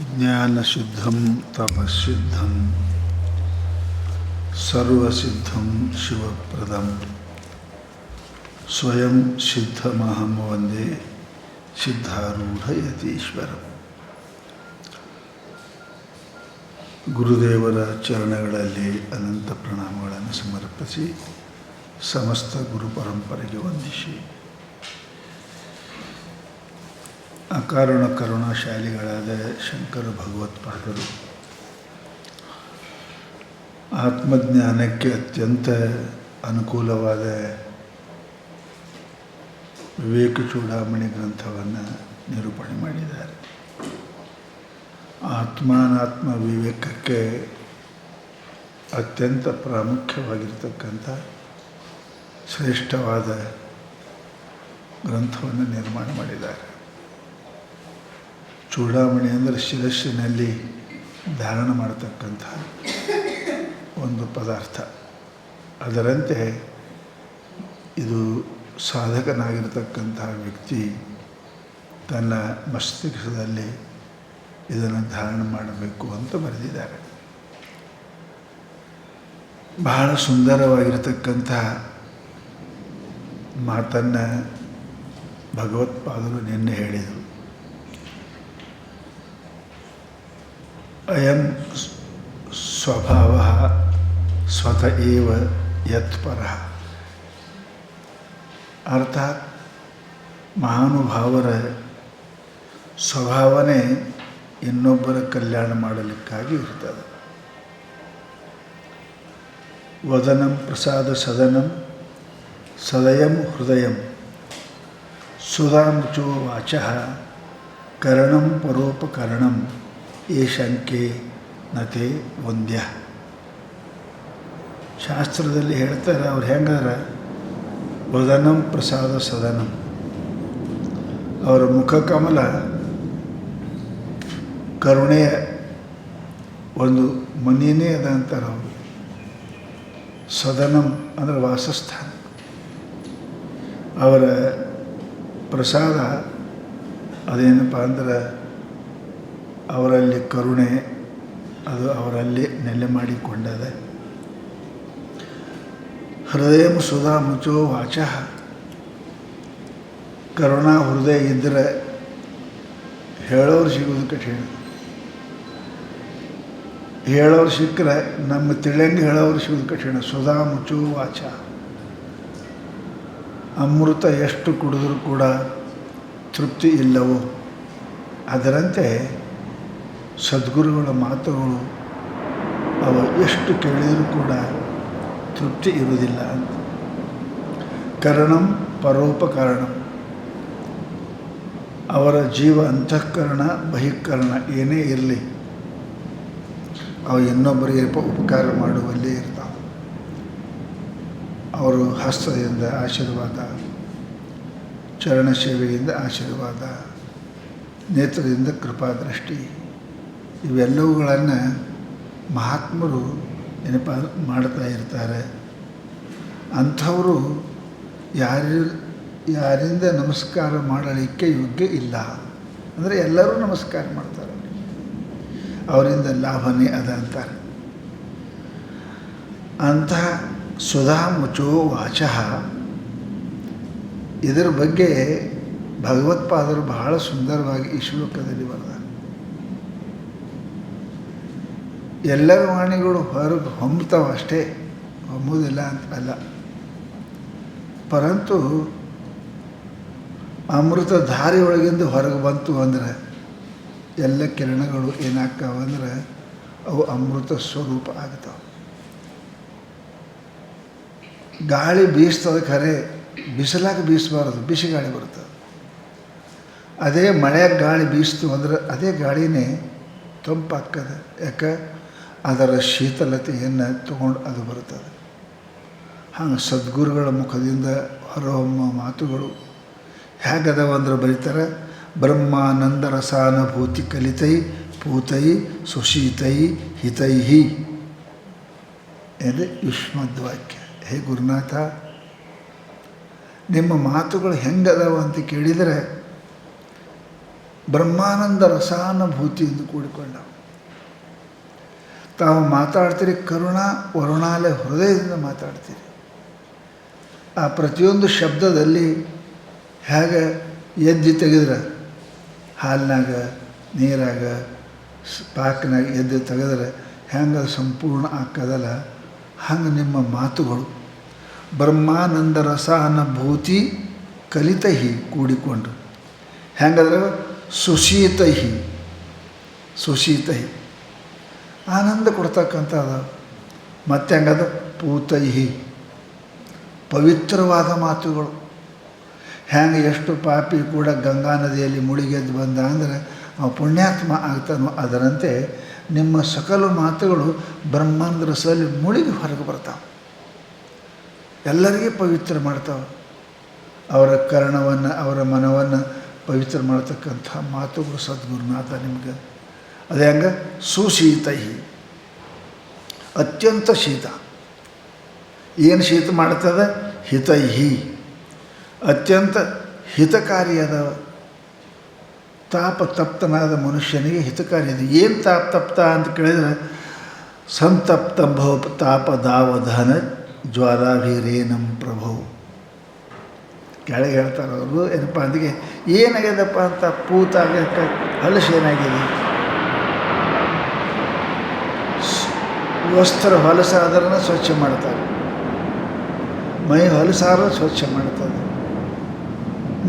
ಜ್ಞಾನಸಿದ್ಧಂ ತಪಸ್ಸಿದ್ಧಂ ಸರ್ವಸಿದ್ಧಂ ಶಿವಪ್ರದಂ ಸ್ವಯಂ ಸಿದ್ಧಮಹಂ ವಂದೇ ಸಿದ್ಧಾರೂಢ ಯತೀಶ್ವರಂ. ಗುರುದೇವರ ಚರಣಗಳಲ್ಲಿ ಅನಂತ ಪ್ರಣಾಮಗಳನ್ನು ಸಮರ್ಪಿಸಿ ಸಮಸ್ತ ಗುರು ಪರಂಪರೆಗೆ ವಂದಿಸಿ ಅಕಾರಣ ಕರುಣಾಶಾಲಿಗಳಾದ ಶಂಕರ ಭಗವತ್ಪಾದರು ಆತ್ಮಜ್ಞಾನಕ್ಕೆ ಅತ್ಯಂತ ಅನುಕೂಲವಾದ ವಿವೇಕ ಚೂಡಾಮಣಿ ಗ್ರಂಥವನ್ನು ನಿರೂಪಣೆ ಮಾಡಿದ್ದಾರೆ. ಆತ್ಮಾನಾತ್ಮ ವಿವೇಕಕ್ಕೆ ಅತ್ಯಂತ ಪ್ರಾಮುಖ್ಯವಾಗಿರ್ತಕ್ಕಂಥ ಶ್ರೇಷ್ಠವಾದ ಗ್ರಂಥವನ್ನು ನಿರ್ಮಾಣ ಮಾಡಿದ್ದಾರೆ. ಚೂಡಾಮಣಿ ಅಂದರೆ ಶಿರಸ್ಸಿನಲ್ಲಿ ಧಾರಣ ಮಾಡತಕ್ಕಂಥ ಒಂದು ಪದಾರ್ಥ. ಅದರಂತೆ ಇದು ಸಾಧಕನಾಗಿರ್ತಕ್ಕಂಥ ವ್ಯಕ್ತಿ ತನ್ನ ಮಸ್ತಿಷ್ಕದಲ್ಲಿ ಇದನ್ನು ಧಾರಣ ಮಾಡಬೇಕು ಅಂತ ಬರೆದಿದ್ದಾರೆ. ಬಹಳ ಸುಂದರವಾಗಿರತಕ್ಕಂಥ ಮಾತನ್ನು ಭಗವತ್ಪಾದರು ನಿನ್ನೆ ಹೇಳಿದರು. ಅಯಂ ಸ್ವಭಾವ ಸ್ವತಃ ಏವ ಯತ್ಪರಃ. ಅರ್ಥಾತ್ ಮಹಾನುಭಾವರ ಸ್ವಭಾವನೆ ಇನ್ನೊಬ್ಬರ ಕಲ್ಯಾಣ ಮಾಡಲಿಕ್ಕಾಗಿ ಇರ್ತದೆ. ವದನಂ ಪ್ರಸಾದ ಸದನಂ ಸದಯಂ ಹೃದಯಂ ಸುಧಾಮುಚೋ ವಾಚಃ ಕರಣಂ ಪರೋಪಕರಣಂ ಏಷಂಕೆ ನತೆ ವಂದ್ಯ. ಶಾಸ್ತ್ರದಲ್ಲಿ ಹೇಳ್ತಾರೆ, ಅವ್ರು ಹೆಂಗಾರ ವದನಂ ಪ್ರಸಾದ ಸದನಂ, ಅವರ ಮುಖಕಮಲ ಕರುಣೆಯ ಒಂದು ಮನೆಯೇ ಅದ ಅಂತಾರೆ ಅವರು. ಸದನಂ ಅಂದರೆ ವಾಸಸ್ಥಾನ. ಅವರ ಪ್ರಸಾದ ಅದೇನಪ್ಪ ಅಂದ್ರೆ ಅವರಲ್ಲಿ ಕರುಣೆ, ಅದು ಅವರಲ್ಲಿ ನೆಲೆ ಮಾಡಿಕೊಂಡದೆ. ಹೃದಯ ಸುಧಾ ಮುಚೋ ವಾಚಃ. ಕರುಣಾ ಹೃದಯ ಇದ್ದರೆ ಹೇಳೋರು ಸಿಗೋದು ಕಠಿಣ. ಹೇಳೋರು ಸಿಕ್ಕರೆ ನಮ್ಮ ತಿಳಿಯಂಗೆ ಹೇಳೋರು ಸಿಗೋದು ಕಠಿಣ. ಸುಧಾ ಮುಚೋ ವಾಚ. ಅಮೃತ ಎಷ್ಟು ಕುಡಿದ್ರೂ ಕೂಡ ತೃಪ್ತಿ ಇಲ್ಲವೋ ಅದರಂತೆ ಸದ್ಗುರುಗಳ ಮಾತುಗಳು ಅವು ಎಷ್ಟು ಕೇಳಿದರೂ ಕೂಡ ತೃಪ್ತಿ ಇರುವುದಿಲ್ಲ ಅಂತ. ಕರಣಂ ಪರೋಪಕರಣಂ. ಅವರ ಜೀವ ಅಂತಃಕರಣ ಬಹಿಃಕರಣ ಏನೇ ಇರಲಿ ಅವು ಇನ್ನೊಬ್ಬರಿಗೆ ಉಪಕಾರ ಮಾಡುವಲ್ಲೇ ಇರ್ತಾವೆ. ಅವರು ಹಸ್ತದಿಂದ ಆಶೀರ್ವಾದ, ಚರಣ ಸೇವೆಯಿಂದ ಆಶೀರ್ವಾದ, ನೇತ್ರದಿಂದ ಕೃಪಾದೃಷ್ಟಿ, ಇವೆಲ್ಲವುಗಳನ್ನು ಮಹಾತ್ಮರು ಏನಪ್ಪ ಮಾಡ್ತಾ ಇರ್ತಾರೆ. ಅಂಥವರು ಯಾರಿಂದ ನಮಸ್ಕಾರ ಮಾಡಲಿಕ್ಕೆ ಯೋಗ್ಯ ಇಲ್ಲ. ಅಂದರೆ ಎಲ್ಲರೂ ನಮಸ್ಕಾರ ಮಾಡ್ತಾರೆ, ಅವರಿಂದ ಲಾಭನೇ ಅದ ಅಂತಾರೆ. ಅಂತಹ ಸುಧಾ ಮುಚೋ ವಾಚಃ, ಇದರ ಬಗ್ಗೆ ಭಗವತ್ಪಾದರು ಬಹಳ ಸುಂದರವಾಗಿ ಈ ಶ್ಲೋಕದಲ್ಲಿ ಬರೆದ. ಎಲ್ಲರ ವಾಣಿಗಳು ಹೊರಗೆ ಹೊಮ್ಮುತ್ತವಷ್ಟೇ, ಹೊಮ್ಮುವುದಿಲ್ಲ ಅಂತ ಅಲ್ಲ. ಪರಂತು ಅಮೃತ ಧಾರೆಯೊಳಗಿಂದ ಹೊರಗೆ ಬಂತು ಅಂದರೆ ಎಲ್ಲ ಕಿರಣಗಳು ಏನಾಗ್ತಾವಂದ್ರೆ ಅವು ಅಮೃತ ಸ್ವರೂಪ ಆಗ್ತಾವೆ. ಗಾಳಿ ಬೀಸ್ತದೆ ಖರೆ, ಬಿಸಿಲಾಗ ಬೀಸಬಾರದು, ಬಿಸಿ ಗಾಳಿ ಬರ್ತದೆ. ಅದೇ ಮಳೆಯಾಗ ಗಾಳಿ ಬೀಸ್ತು ಅಂದ್ರೆ ಅದೇ ಗಾಳಿನೇ ತಂಪಾಗ್ತದೆ. ಯಾಕೆ? ಅದರ ಶೀತಲತೆಯನ್ನು ತಗೊಂಡು ಅದು ಬರುತ್ತದೆ. ಹಾಗೆ ಸದ್ಗುರುಗಳ ಮುಖದಿಂದ ಹೊರಹೊಮ್ಮ ಮಾತುಗಳು ಹೇಗದವ ಅಂದ್ರೆ ಬರೀತಾರೆ, ಬ್ರಹ್ಮಾನಂದ ರಸಾನುಭೂತಿ ಕಲಿತೈ ಪೂತೈ ಸುಶೀತೈ ಹಿತೈಹಿ ಎಂದು ಯುಷ್ಮದ್ವಾಕ್ಯ. ಹೇ ಗುರುನಾಥ, ನಿಮ್ಮ ಮಾತುಗಳು ಹೆಂಗದವ ಅಂತ ಕೇಳಿದರೆ ಬ್ರಹ್ಮಾನಂದ ರಸಾನುಭೂತಿಯಿಂದ ಕೂಡಿಕೊಂಡ. ತಾವು ಮಾತಾಡ್ತೀರಿ ಕರುಣಾ ವರುಣಾಲೆ ಹೃದಯದಿಂದ ಮಾತಾಡ್ತೀರಿ. ಆ ಪ್ರತಿಯೊಂದು ಶಬ್ದದಲ್ಲಿ ಹೇಗೆ ಎದ್ದು ತೆಗೆದ್ರೆ ಹಾಲಿನಾಗ ನೀರಾಗ ಪಾಕ್ನಾಗ ಎದ್ದು ತೆಗೆದ್ರೆ ಹೆಂಗೆ ಸಂಪೂರ್ಣ ಆಕ್ಕದಲ್ಲ, ಹಂಗೆ ನಿಮ್ಮ ಮಾತುಗಳು ಬ್ರಹ್ಮಾನಂದ ರಸಾನುಭೂತಿ ಕಲಿತಹಿ ಕೂಡಿಕೊಂಡು ಹೆಂಗದ್ರೆ ಸುಶೀತಹಿ ಆನಂದ ಕೊಡ್ತಕ್ಕಂಥದ್ದು. ಮತ್ತೆ ಹೆಂಗದ ಪೂತೈಹಿ ಪವಿತ್ರವಾದ ಮಾತುಗಳು. ಹೆಂಗೆ ಎಷ್ಟು ಪಾಪಿ ಕೂಡ ಗಂಗಾ ನದಿಯಲ್ಲಿ ಮುಳುಗೆದ್ದು ಬಂದ ಅಂದರೆ ಅವ ಪುಣ್ಯಾತ್ಮ ಆಗ್ತಾನೋ, ಅದರಂತೆ ನಿಮ್ಮ ಸಕಲ ಮಾತುಗಳು ಬ್ರಹ್ಮಾನಂದ ರಸದಲ್ಲಿ ಮುಳುಗಿ ಹೊರಗೆ ಬರ್ತಾವೆ, ಎಲ್ಲರಿಗೂ ಪವಿತ್ರ ಮಾಡ್ತಾವೆ. ಅವರ ಕರ್ಣವನ್ನು ಅವರ ಮನವನ್ನು ಪವಿತ್ರ ಮಾಡ್ತಕ್ಕಂಥ ಮಾತುಗಳು ಸದ್ಗುರುನಾಥ ನಿಮಗೆ. ಅದು ಹೆಂಗೆ ಸುಶೀತಹಿ ಅತ್ಯಂತ ಶೀತ. ಏನು ಶೀತ ಮಾಡ್ತದೆ? ಹಿತೈಹಿ ಅತ್ಯಂತ ಹಿತಕಾರಿಯಾದ ತಾಪ ತಪ್ತನಾದ ಮನುಷ್ಯನಿಗೆ ಹಿತಕಾರಿ. ಇದು ಏನು ತಪ್ತ ಅಂತ ಕೇಳಿದರೆ ಸಂತಪ್ತಂಭವ ತಾಪದಾವಧಾನ ಜ್ವಾಲಾಭಿರೇನಂ ಪ್ರಭು ಕೆಳಗೆ ಹೇಳ್ತಾರೆ ಅವರು. ಏನಪ್ಪ ಅಂದಿಗೆ ಏನಾಗ್ಯದಪ್ಪ ಅಂತ ಪೂತಾಗಕ್ಕೆ ಹಲಸು ಏನಾಗಿದೆ, ವಸ್ತ್ರ ಹೊಲಸಾದ್ರನ್ನ ಸ್ವಚ್ಛ ಮಾಡ್ತಾರೆ, ಮೈ ಹೊಲಸಾರ ಸ್ವಚ್ಛ ಮಾಡ್ತಾರೆ.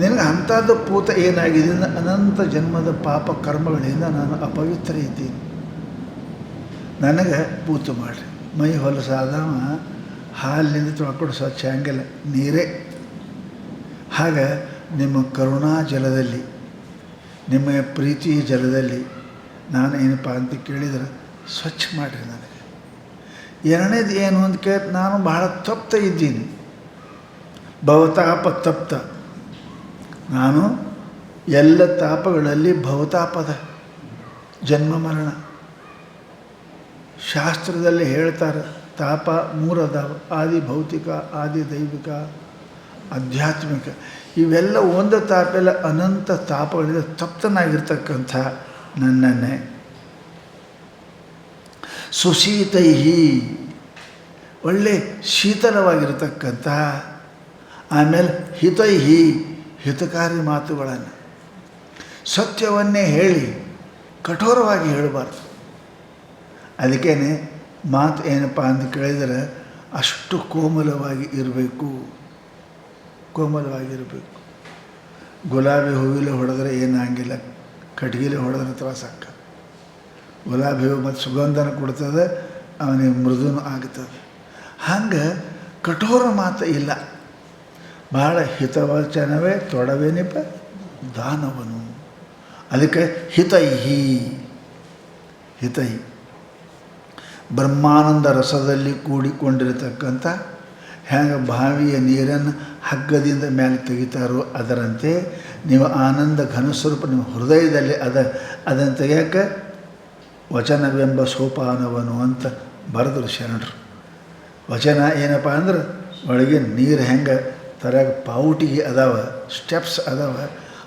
ನಿನಗೆ ಅಂಥದ್ದು ಪೂತ ಏನಾಗಿದೆ? ಅನಂತ ಜನ್ಮದ ಪಾಪ ಕರ್ಮಗಳಿಂದ ನಾನು ಅಪವಿತ್ರ ಇದ್ದೀನಿ, ನನಗೆ ಪೂತ ಮಾಡಿರಿ. ಮೈ ಹೊಲಸಾದವ ಹಾಲಿನಿಂದ ತೊಳ್ಕೊಂಡು ಸ್ವಚ್ಛ ಹಂಗಿಲ್ಲ, ನೀರೇ. ಹಾಗೆ ನಿಮ್ಮ ಕರುಣಾ ಜಲದಲ್ಲಿ, ನಿಮ್ಮ ಪ್ರೀತಿ ಜಲದಲ್ಲಿ ನಾನು ಏನಪ್ಪ ಅಂತ ಕೇಳಿದರೆ ಸ್ವಚ್ಛ ಮಾಡಿರಿ ನನಗೆ. ಎರಡನೇದು ಏನು ಅಂತ ಕೇಳಿ, ನಾನು ಬಹಳ ತಪ್ತ ಇದ್ದೀನಿ, ಭವತಾಪ ತಪ್ತ. ನಾನು ಎಲ್ಲ ತಾಪಗಳಲ್ಲಿ ಭವತಾಪದ ಜನ್ಮ ಮರಣ. ಶಾಸ್ತ್ರದಲ್ಲಿ ಹೇಳ್ತಾರೆ ತಾಪ ಮೂರು ಅದಾವ: ಆದಿ ಭೌತಿಕ, ಆದಿ ದೈವಿಕ, ಆಧ್ಯಾತ್ಮಿಕ. ಇವೆಲ್ಲ ಒಂದು ತಾಪ ಎಲ್ಲ ಅನಂತ ತಾಪಗಳಿಂದ ತಪ್ತನಾಗಿರ್ತಕ್ಕಂಥ ನನ್ನನ್ನೇ ಸುಶೀತೈಹಿ ಒಳ್ಳೆ ಶೀತಲವಾಗಿರ್ತಕ್ಕಂಥ, ಆಮೇಲೆ ಹಿತೈಹಿ ಹಿತಕಾರಿ ಮಾತುಗಳನ್ನು, ಸತ್ಯವನ್ನೇ ಹೇಳಿ ಕಠೋರವಾಗಿ ಹೇಳಬಾರ್ದು. ಅದಕ್ಕೇ ಮಾತು ಏನಪ್ಪ ಅಂತ ಕೇಳಿದರೆ ಅಷ್ಟು ಕೋಮಲವಾಗಿ ಇರಬೇಕು. ಗುಲಾಬಿ ಹೂವಿಲೆ ಹೊಡೆದ್ರೆ ಏನಾಗಿಲ್ಲ, ಕಟ್ಗಿಲೆ ಹೊಡೆದ್ರೆ ತ್ರಾಸಕ್ಕ. ಗುಲಾಬಿ ಹೂವು ಮತ್ತು ಸುಗಂಧನ ಕೊಡ್ತದೆ, ಅವನಿಗೆ ಮೃದುನು ಆಗ್ತದೆ. ಹಂಗೆ ಕಠೋರ ಮಾತು ಇಲ್ಲ, ಭಾಳ ಹಿತವಚನವೇ ತೊಡವೇನಿಪ ದಾನವನು. ಅದಕ್ಕೆ ಹಿತೈಹಿ ಬ್ರಹ್ಮಾನಂದ ರಸದಲ್ಲಿ ಕೂಡಿಕೊಂಡಿರತಕ್ಕಂಥ, ಹೆಂಗೆ ಬಾವಿಯ ನೀರನ್ನು ಹಗ್ಗದಿಂದ ಮೇಲೆ ತೆಗಿತಾರೋ ಅದರಂತೆ ನೀವು ಆನಂದ ಘನಸ್ವರೂಪ ನಿಮ್ಮ ಹೃದಯದಲ್ಲಿ ಅದನ್ನು ತೆಗಿಯೋಕ್ಕೆ ವಚನವೆಂಬ ಸೋಪಾನವನು ಅಂತ ಬರೆದ್ರು ಶರಣರು. ವಚನ ಏನಪ್ಪ ಅಂದ್ರೆ ಒಳಗೆ ನೀರು ಹೆಂಗೆ ತರಾಗ ಪಾವುಟಿಗೆ ಅದಾವ, ಸ್ಟೆಪ್ಸ್ ಅದಾವ,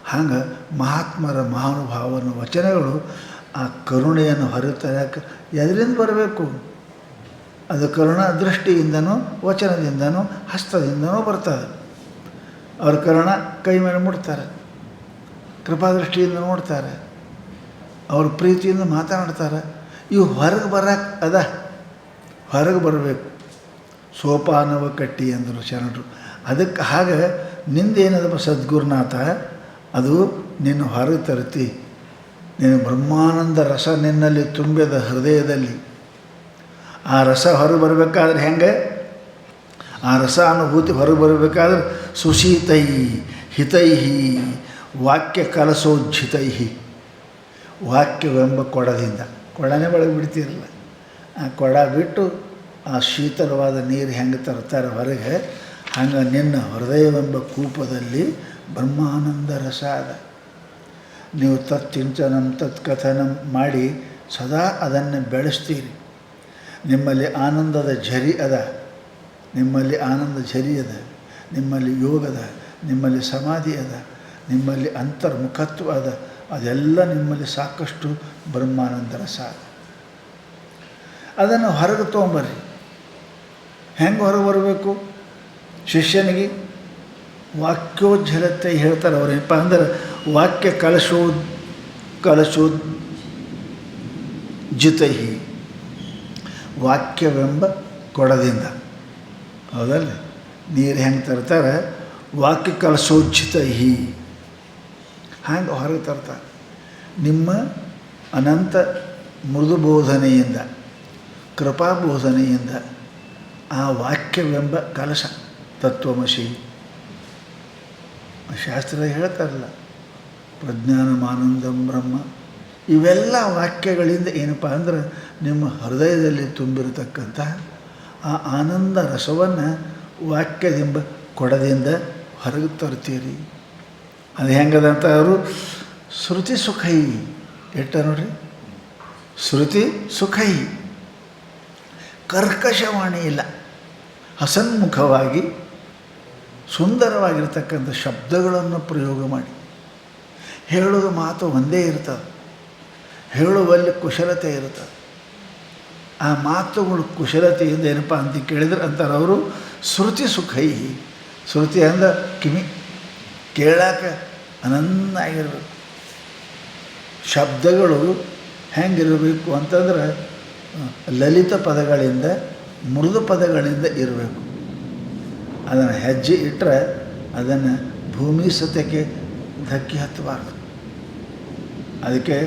ಹಂಗೆ ಮಹಾತ್ಮರ ಮಹಾನುಭಾವನ ವಚನಗಳು ಆ ಕರುಣೆಯನ್ನು ಹೊರತರಕ್ಕೆ ಎದರಿಂದ ಬರಬೇಕು? ಅದು ಕರುಣಾ ದೃಷ್ಟಿಯಿಂದನೂ ವಚನದಿಂದನೂ ಹಸ್ತದಿಂದನೂ ಬರ್ತದೆ. ಅವ್ರ ಕರುಣ ಕೈ ಮೇಲೆ ಮುಡ್ತಾರೆ, ಕೃಪಾದೃಷ್ಟಿಯಿಂದ ನೋಡ್ತಾರೆ, ಅವ್ರ ಪ್ರೀತಿಯಿಂದ ಮಾತನಾಡ್ತಾರೆ. ಇವು ಹೊರಗೆ ಬರಕ್ಕೆ ಹೊರಗೆ ಬರಬೇಕು. ಸೋಪಾನವ ಕಟ್ಟಿ ಅಂದರು ಶರಣರು. ಅದಕ್ಕೆ ಹಾಗೆ ನಿಂದೇನದಪ್ಪ ಸದ್ಗುರುನಾಥ, ಅದು ನಿನ್ನ ಹೊರಗೆ ತರ್ತಿ. ನೀನು ಬ್ರಹ್ಮಾನಂದ ರಸ ನಿನ್ನಲ್ಲಿ ತುಂಬಿದ ಹೃದಯದಲ್ಲಿ. ಆ ರಸ ಹೊರಗೆ ಬರಬೇಕಾದ್ರೆ ಹೆಂಗೆ? ಆ ರಸ ಅನುಭೂತಿ ಹೊರಗೆ ಬರಬೇಕಾದ್ರೆ ಸುಶೀತೈಹಿ ಹಿತೈಹಿ ವಾಕ್ಯ ಕಲಸೋಜ್ಜಿತೈಹಿ. ವಾಕ್ಯವೆಂಬ ಕೊಡದಿಂದ, ಕೊಡನೇ ಒಳಗೆ ಬಿಡ್ತಿರಲ್ಲ, ಆ ಕೊಡ ಬಿಟ್ಟು ಆ ಶೀತಲವಾದ ನೀರು ಹೆಂಗೆ ತರ್ತಾರೆ ಹೊರಗೆ, ಹಂಗೆ ನಿನ್ನ ಹೃದಯವೆಂಬ ಕೂಪದಲ್ಲಿ ಬ್ರಹ್ಮಾನಂದ ರಸ ಅದ. ನೀವು ತತ್ಚಿಂಚನಂ ತತ್ಕಥನಂ ಮಾಡಿ ಸದಾ ಅದನ್ನು ಬೆಳೆಸ್ತೀರಿ. ನಿಮ್ಮಲ್ಲಿ ಆನಂದದ ಝರಿ ಅದ, ನಿಮ್ಮಲ್ಲಿ ಆನಂದ ಝರಿ ಅದ, ನಿಮ್ಮಲ್ಲಿ ಯೋಗದ, ನಿಮ್ಮಲ್ಲಿ ಸಮಾಧಿ ಅದ, ನಿಮ್ಮಲ್ಲಿ ಅಂತರ್ಮುಖತ್ವ ಅದ. ಅದೆಲ್ಲ ನಿಮ್ಮಲ್ಲಿ ಸಾಕಷ್ಟು ಬ್ರಹ್ಮಾನಂದ ರಸ. ಅದನ್ನು ಹೊರಗೆ ತೊಗೊಂಬರ್ರಿ. ಹೆಂಗೆ ಹೊರಗೆ ಬರಬೇಕು? ಶಿಷ್ಯನಿಗೆ ವಾಕ್ಯೋಜ್ಜಲತೆ ಹೇಳ್ತಾರೆ. ಅವ್ರೇನಪ್ಪ ಅಂದ್ರೆ ವಾಕ್ಯ ಕಲಶೋಜ್ಜಿತೈ, ವಾಕ್ಯವೆಂಬ ಕೊಡದಿಂದ. ಹೌದಲ್ಲ? ನೀರು ಹೆಂಗೆ ತರ್ತಾರೆ? ವಾಕ್ಯ ಕಲಶೋಜ್ಜಿತೈ ಹಂಗೆ ಹೊರಗೆ ತರ್ತಾರೆ. ನಿಮ್ಮ ಅನಂತ ಮೃದು ಬೋಧನೆಯಿಂದ, ಕೃಪಾಬೋಧನೆಯಿಂದ ಆ ವಾಕ್ಯವೆಂಬ ಕಲಶ ತತ್ವಮಸಿ ಶಾಸ್ತ್ರ ಹೇಳ್ತಾರಲ್ಲ, ಪ್ರಜ್ಞಾನಮಾನಂದಂ ಬ್ರಹ್ಮ. ಇವೆಲ್ಲ ವಾಕ್ಯಗಳಿಂದ ಏನಪ್ಪ ಅಂದ್ರೆ ನಿಮ್ಮ ಹೃದಯದಲ್ಲಿ ತುಂಬಿರತಕ್ಕಂಥ ಆ ಆನಂದ ರಸವನ್ನು ವಾಕ್ಯದೆಂಬ ಕೊಡದಿಂದ ಹೊರಗೆ ತರ್ತೀರಿ. ಅದು ಹೆಂಗದಂತ ಅವರು ಶ್ರುತಿ ಸುಖೈ ಇಟ್ಟ ನೋಡ್ರಿ. ಶ್ರುತಿ ಸುಖೈ, ಕರ್ಕಶವಾಣಿ ಇಲ್ಲ, ಹಸನ್ಮುಖವಾಗಿ ಸುಂದರವಾಗಿರ್ತಕ್ಕಂಥ ಶಬ್ದಗಳನ್ನು ಪ್ರಯೋಗ ಮಾಡಿ ಹೇಳೋದು ಮಾತು ಒಂದೇ ಇರ್ತದೆ. ಹೇಳುವಲ್ಲಿ ಕುಶಲತೆ ಇರ್ತದೆ. ಆ ಮಾತುಗಳು ಕುಶಲತೆಯಿಂದ ಏನಪ್ಪ ಅಂತ ಕೇಳಿದ್ರೆ ಅಂತಾರೆ ಅವರು ಶ್ರುತಿ ಸುಖೈ. ಶ್ರುತಿ ಅಂದ್ರೆ ಕಿವಿ, ಕೇಳಾಕ ಆನಂದ ಆಗಿರಬೇಕು. ಶಬ್ದಗಳು ಹೆಂಗಿರಬೇಕು ಅಂತಂದ್ರೆ ಲಲಿತ ಪದಗಳಿಂದ ಮೃದು ಪದಗಳಿಂದ ಇರಬೇಕು. ಅದನ್ನು ಹೆಜ್ಜೆ ಇಟ್ಟರೆ ಅದನ್ನು ಭೂಮಿ ಸತ್ಯಕ್ಕೆ ಧಕ್ಕಿ ಹತ್ತಬಾರ್ದು. ಅದಕ್ಕೆ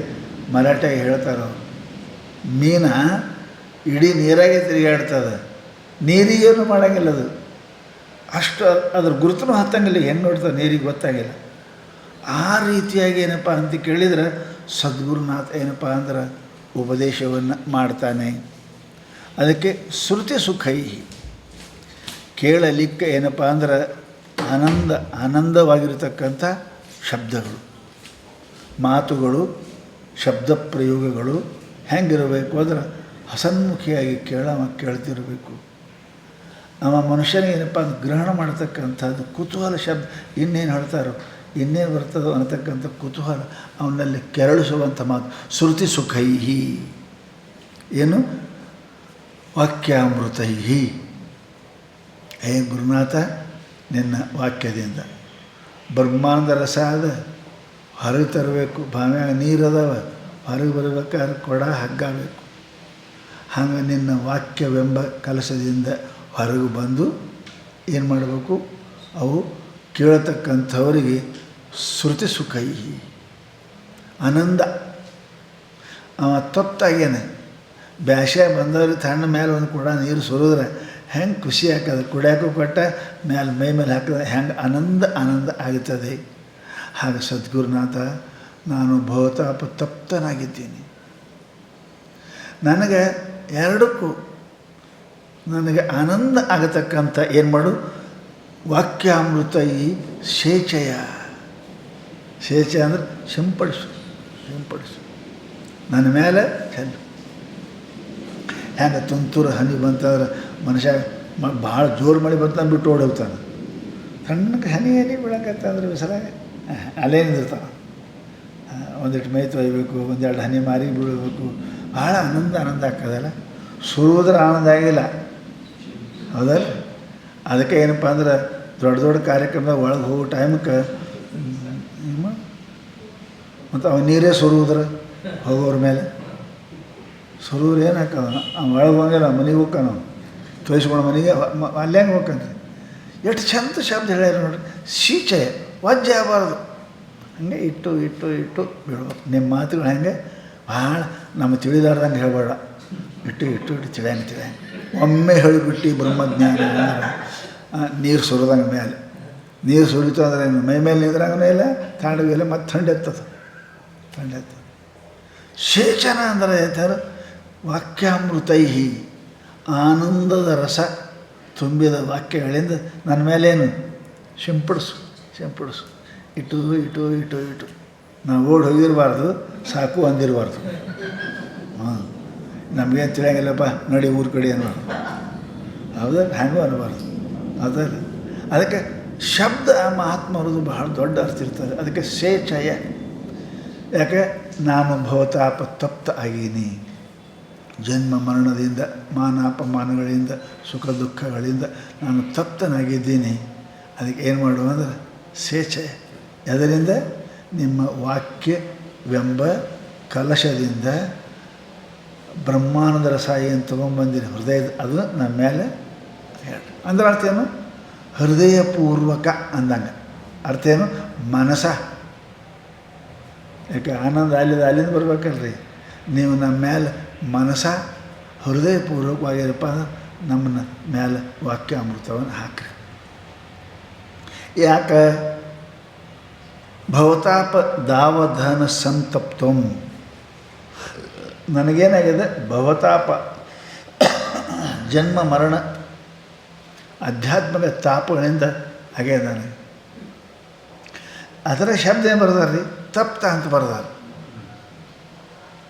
ಮರಾಠಿಯಾಗಿ ಹೇಳ್ತಾರೆ ಅವರು, ಮೀನ ಇಡೀ ನೀರಾಗೆ ತಿರುಗಾಡ್ತದೆ, ನೀರಿಗೇನು ಮಾಡೋಂಗಿಲ್ಲ. ಅದು ಅಷ್ಟು ಅದ್ರ ಗುರುತನೂ ಹತ್ತಂಗಿಲ್ಲ. ಹೆಂಗೆ ನೋಡ್ತದೆ ನೀರಿಗೆ ಗೊತ್ತಾಗಿಲ್ಲ. ಆ ರೀತಿಯಾಗಿ ಏನಪ್ಪ ಅಂತ ಕೇಳಿದ್ರೆ ಸದ್ಗುರುನಾಥ ಏನಪ್ಪ ಅಂದ್ರೆ ಉಪದೇಶವನ್ನು ಮಾಡ್ತಾನೆ. ಅದಕ್ಕೆ ಶ್ರುತಿ ಸುಖೈ, ಕೇಳಲಿಕ್ಕೆ ಏನಪ್ಪ ಅಂದ್ರೆ ಆನಂದವಾಗಿರತಕ್ಕಂಥ ಶಬ್ದಗಳು, ಮಾತುಗಳು, ಶಬ್ದ ಪ್ರಯೋಗಗಳು ಹೆಂಗಿರಬೇಕು ಅಂದ್ರೆ ಹಸನ್ಮುಖಿಯಾಗಿ ಕೇಳ್ತಿರಬೇಕು. ನಮ್ಮ ಮನುಷ್ಯನಿಗೆ ಏನಪ್ಪ ಅಂದ್ರೆ ಗ್ರಹಣ ಮಾಡ್ತಕ್ಕಂಥದ್ದು ಕುತೂಹಲ ಶಬ್ದ, ಇನ್ನೇನು ಹೇಳ್ತಾರೋ, ಇನ್ನೇನು ಬರ್ತದೋ ಅನ್ನತಕ್ಕಂಥ ಕುತೂಹಲ ಅವನಲ್ಲಿ ಕೆರಳಿಸುವಂಥ ಮಾತು. ಶ್ರುತಿ ಸುಖೈ ಏನು? ವಾಕ್ಯಾಮೃತೈ. ಹೇ ಗುರುನಾಥ, ನಿನ್ನ ವಾಕ್ಯದಿಂದ ಬ್ರಹ್ಮಾನಂದ ರಸ ಅದ, ಹೊರಗೆ ತರಬೇಕು. ಬಾವ್ಯಾಗ ನೀರದವ, ಹೊರಗೆ ಬರಬೇಕಾದ್ರೆ ಕೊಡ ಹಗ್ಗಬೇಕು. ಹಾಗೆ ನಿನ್ನ ವಾಕ್ಯವೆಂಬ ಕಲಶದಿಂದ ಹೊರಗೆ ಬಂದು ಏನು ಮಾಡಬೇಕು? ಅವು ಕೇಳತಕ್ಕಂಥವರಿಗೆ ಶ್ರುತಿ ಸುಖೈ, ಆನಂದ. ಅವ ತಪ್ಪಾಗೇನೆ ಬ್ಯಾಸ್ಯಾಗ ಬಂದವ್ರಿಗೆ ತಣ್ಣ ಮೇಲೆ ಒಂದು ಕೊಡ ನೀರು ಸುರಿದ್ರೆ ಹೆಂಗೆ ಖುಷಿ ಹಾಕದ, ಕುಡಿಯೋಕ್ಕೂ ಕೊಟ್ಟ ಮೇಲೆ ಮೈ ಮೇಲೆ ಹಾಕಿದ್ರೆ ಹೆಂಗೆ ಆನಂದ ಆಗುತ್ತದೆ. ಹಾಗೆ ಸದ್ಗುರುನಾಥ, ನಾನು ಭವತಾಪ ತಪ್ತನಾಗಿದ್ದೀನಿ. ನನಗೆ ಎರಡಕ್ಕೂ ನನಗೆ ಆನಂದ ಆಗತಕ್ಕಂಥ ಏನು ಮಾಡು? ವಾಕ್ಯಾಮೃತೈ ಶೇಚಯ. ಶೇಚ ಅಂದರೆ ಸಿಂಪಡಿಸು. ನನ್ನ ಮೇಲೆ ಚೆಲ್ಲು. ಹೆಂಗೆ ತುಂತುರು ಹನಿ ಬಂತಂದ್ರೆ ಮನುಷ್ಯ ಭಾಳ ಜೋರು ಮಳೆ ಬಂತಂದು ಬಿಟ್ಟು ಓಡೋಗ್ತಾನೆ. ಸಣ್ಣಕ್ಕೆ ಹನಿ ಬೀಳಕತ್ತಂದ್ರೆ ಬಿಸಿಲಾಗ ಅಲ್ಲೇ ನಿಂದಿರ್ತಾನೆ. ಒಂದಿಟ್ಟು ಮೈ ತೊಯ್ಬೇಕು, ಒಂದೆರಡು ಹನಿ ಮಾರಿ ಬೀಳಬೇಕು. ಭಾಳ ಆನಂದ ಆಗ್ತದಲ್ಲ. ಸುರುವುದ್ರೆ ಆನಂದ ಆಗಿಲ್ಲ, ಹೌದಲ್ಲ? ಅದಕ್ಕೆ ಏನಪ್ಪ ಅಂದ್ರೆ ದೊಡ್ಡ ಕಾರ್ಯಕ್ರಮದಾಗ ಒಳಗೆ ಹೋಗೋ ಟೈಮಕ್ಕೆ ಮತ್ತು ಅವ ನೀರೇ ಸುರುವುದ್ರೆ ಹೋಗೋರ ಮೇಲೆ ಸುರುವ್ರು ಏನು ಹಾಕೋಣ, ಅವ್ನು ಒಳಗೆ ಹೋಗಿಲ್ಲ, ಮನೆಗೆ ಹೋಗ್ಕಾನ, ತೋರಿಸ್ಕೊಂಡು ಮನೆಗೆ ಅಲ್ಲೇ ಹೆಂಗೆ ಹೋಗ್ಕಂಡ್ರಿ. ಎಷ್ಟು ಚಂದ ಶಬ್ದ ಹೇಳ್ಯಾರ ನೋಡ್ರಿ. ಶೀಚೆ ವಜ್ಜೆ ಆಗಬಾರ್ದು. ಹಂಗೆ ಇಟ್ಟು ಬಿಡ್ಬೇಕು. ನಿಮ್ಮ ಮಾತುಗಳು ಹೆಂಗೆ ಭಾಳ ನಮ್ಮ ತಿಳಿದಾರ್ದಂಗೆ ಹೇಳ್ಬೇಡ. ಇಟ್ಟು ತಿಳಿಯಂಗೆ ಒಮ್ಮೆ ಹೇಳಿಬಿಟ್ಟು ಬ್ರಹ್ಮಜ್ಞಾನ ಅಂದ್ರೆ ನೀರು ಸುರಿದಂಗೆ ಮೇಲೆ. ನೀರು ಸುರಿತು ಅಂದರೆ ಮೈ ಮೇಲೆ ನಿಂದ್ರಂಗನೇ ಇಲ್ಲ, ತಾಂಡವಿಲ್ಲ, ಮತ್ತು ಥಂಡೆತ್ತದ. ಶೇಚನ ಅಂದರೆ ಹೇಳ್ತಾರೆ ವಾಕ್ಯಾಮೃತೈ, ಆನಂದದ ರಸ ತುಂಬಿದ ವಾಕ್ಯಗಳಿಂದ ನನ್ನ ಮೇಲೇನು ಸಿಂಪಡಿಸು. ಇಟ್ಟು ನಾವು ಓಡಿ ಹೋಗಿರಬಾರ್ದು, ಸಾಕು ಅಂದಿರಬಾರ್ದು. ನಮಗೇನು ತಿಳಿಯಂಗಿಲ್ಲಪ್ಪ, ನಡಿ ಊರ ಕಡೆ ಅನ್ನೋದು, ಹೌದಲ್ಲ? ಹ್ಯಾಂಗೂ ಅನ್ನಬಾರ್ದು, ಹೌದಲ್ಲ? ಅದಕ್ಕೆ ಶಬ್ದ ಮಹಾತ್ಮರದು ಬಹಳ ದೊಡ್ಡ ಅರ್ಥ ಇರ್ತದೆ. ಅದಕ್ಕೆ ಶೇಚಯ ಯಾಕೆ ನಾನು ಭವತಾಪ ತಪ್ತ ಆಗೀನಿ, ಜನ್ಮ ಮರಣದಿಂದ ಮಾನಾಪಮಾನಗಳಿಂದ ಸುಖ ದುಃಖಗಳಿಂದ ನಾನು ತಪ್ತನಾಗಿದ್ದೀನಿ. ಅದಕ್ಕೆ ಏನು ಮಾಡುವ ಅಂದ್ರೆ ಸೇಚೆ ಅದರಿಂದ ನಿಮ್ಮ ವಾಕ್ಯವೆಂಬ ಕಲಶದಿಂದ ಬ್ರಹ್ಮಾನಂದ ರಸ ಏನು ತೊಗೊಂಬಂದಿರಿ ಹೃದಯದ ಅದು ನಮ್ಮ ಮೇಲೆ ಹೇಳಿ. ಅಂದ್ರೆ ಅರ್ಥ ಏನು? ಹೃದಯಪೂರ್ವಕ ಅಂದಂಗೆ. ಅರ್ಥ ಏನು? ಮನಸ. ಯಾಕೆ ಆನಂದ ಅಲ್ಲಿಂದ ಬರ್ಬೇಕಲ್ರಿ. ನೀವು ನಮ್ಮ ಮೇಲೆ ಮನಸ ಹೃದಯಪೂರ್ವಕವಾಗಿರಪ್ಪ ಅಂದ್ರೆ ನಮ್ಮನ್ನ ಮೇಲೆ ವಾಕ್ಯ ಅಮೃತವನ್ನು ಹಾಕ್ರಿ. ಯಾಕೆ? ಭವತಾಪ ದಾವಧನ ಸಂತಪ್ತಂ. ನನಗೇನಾಗಿದೆ? ಭವತಾಪ ಜನ್ಮ ಮರಣ ಆಧ್ಯಾತ್ಮಿಕ ತಾಪಗಳಿಂದ ಆಗ್ಯದ ನನಗೆ. ಅದರ ಶಬ್ದ ಏನು ಬರ್ದಾರ ರೀ? ತಪ್ತ ಅಂತ ಬರ್ದಾರ.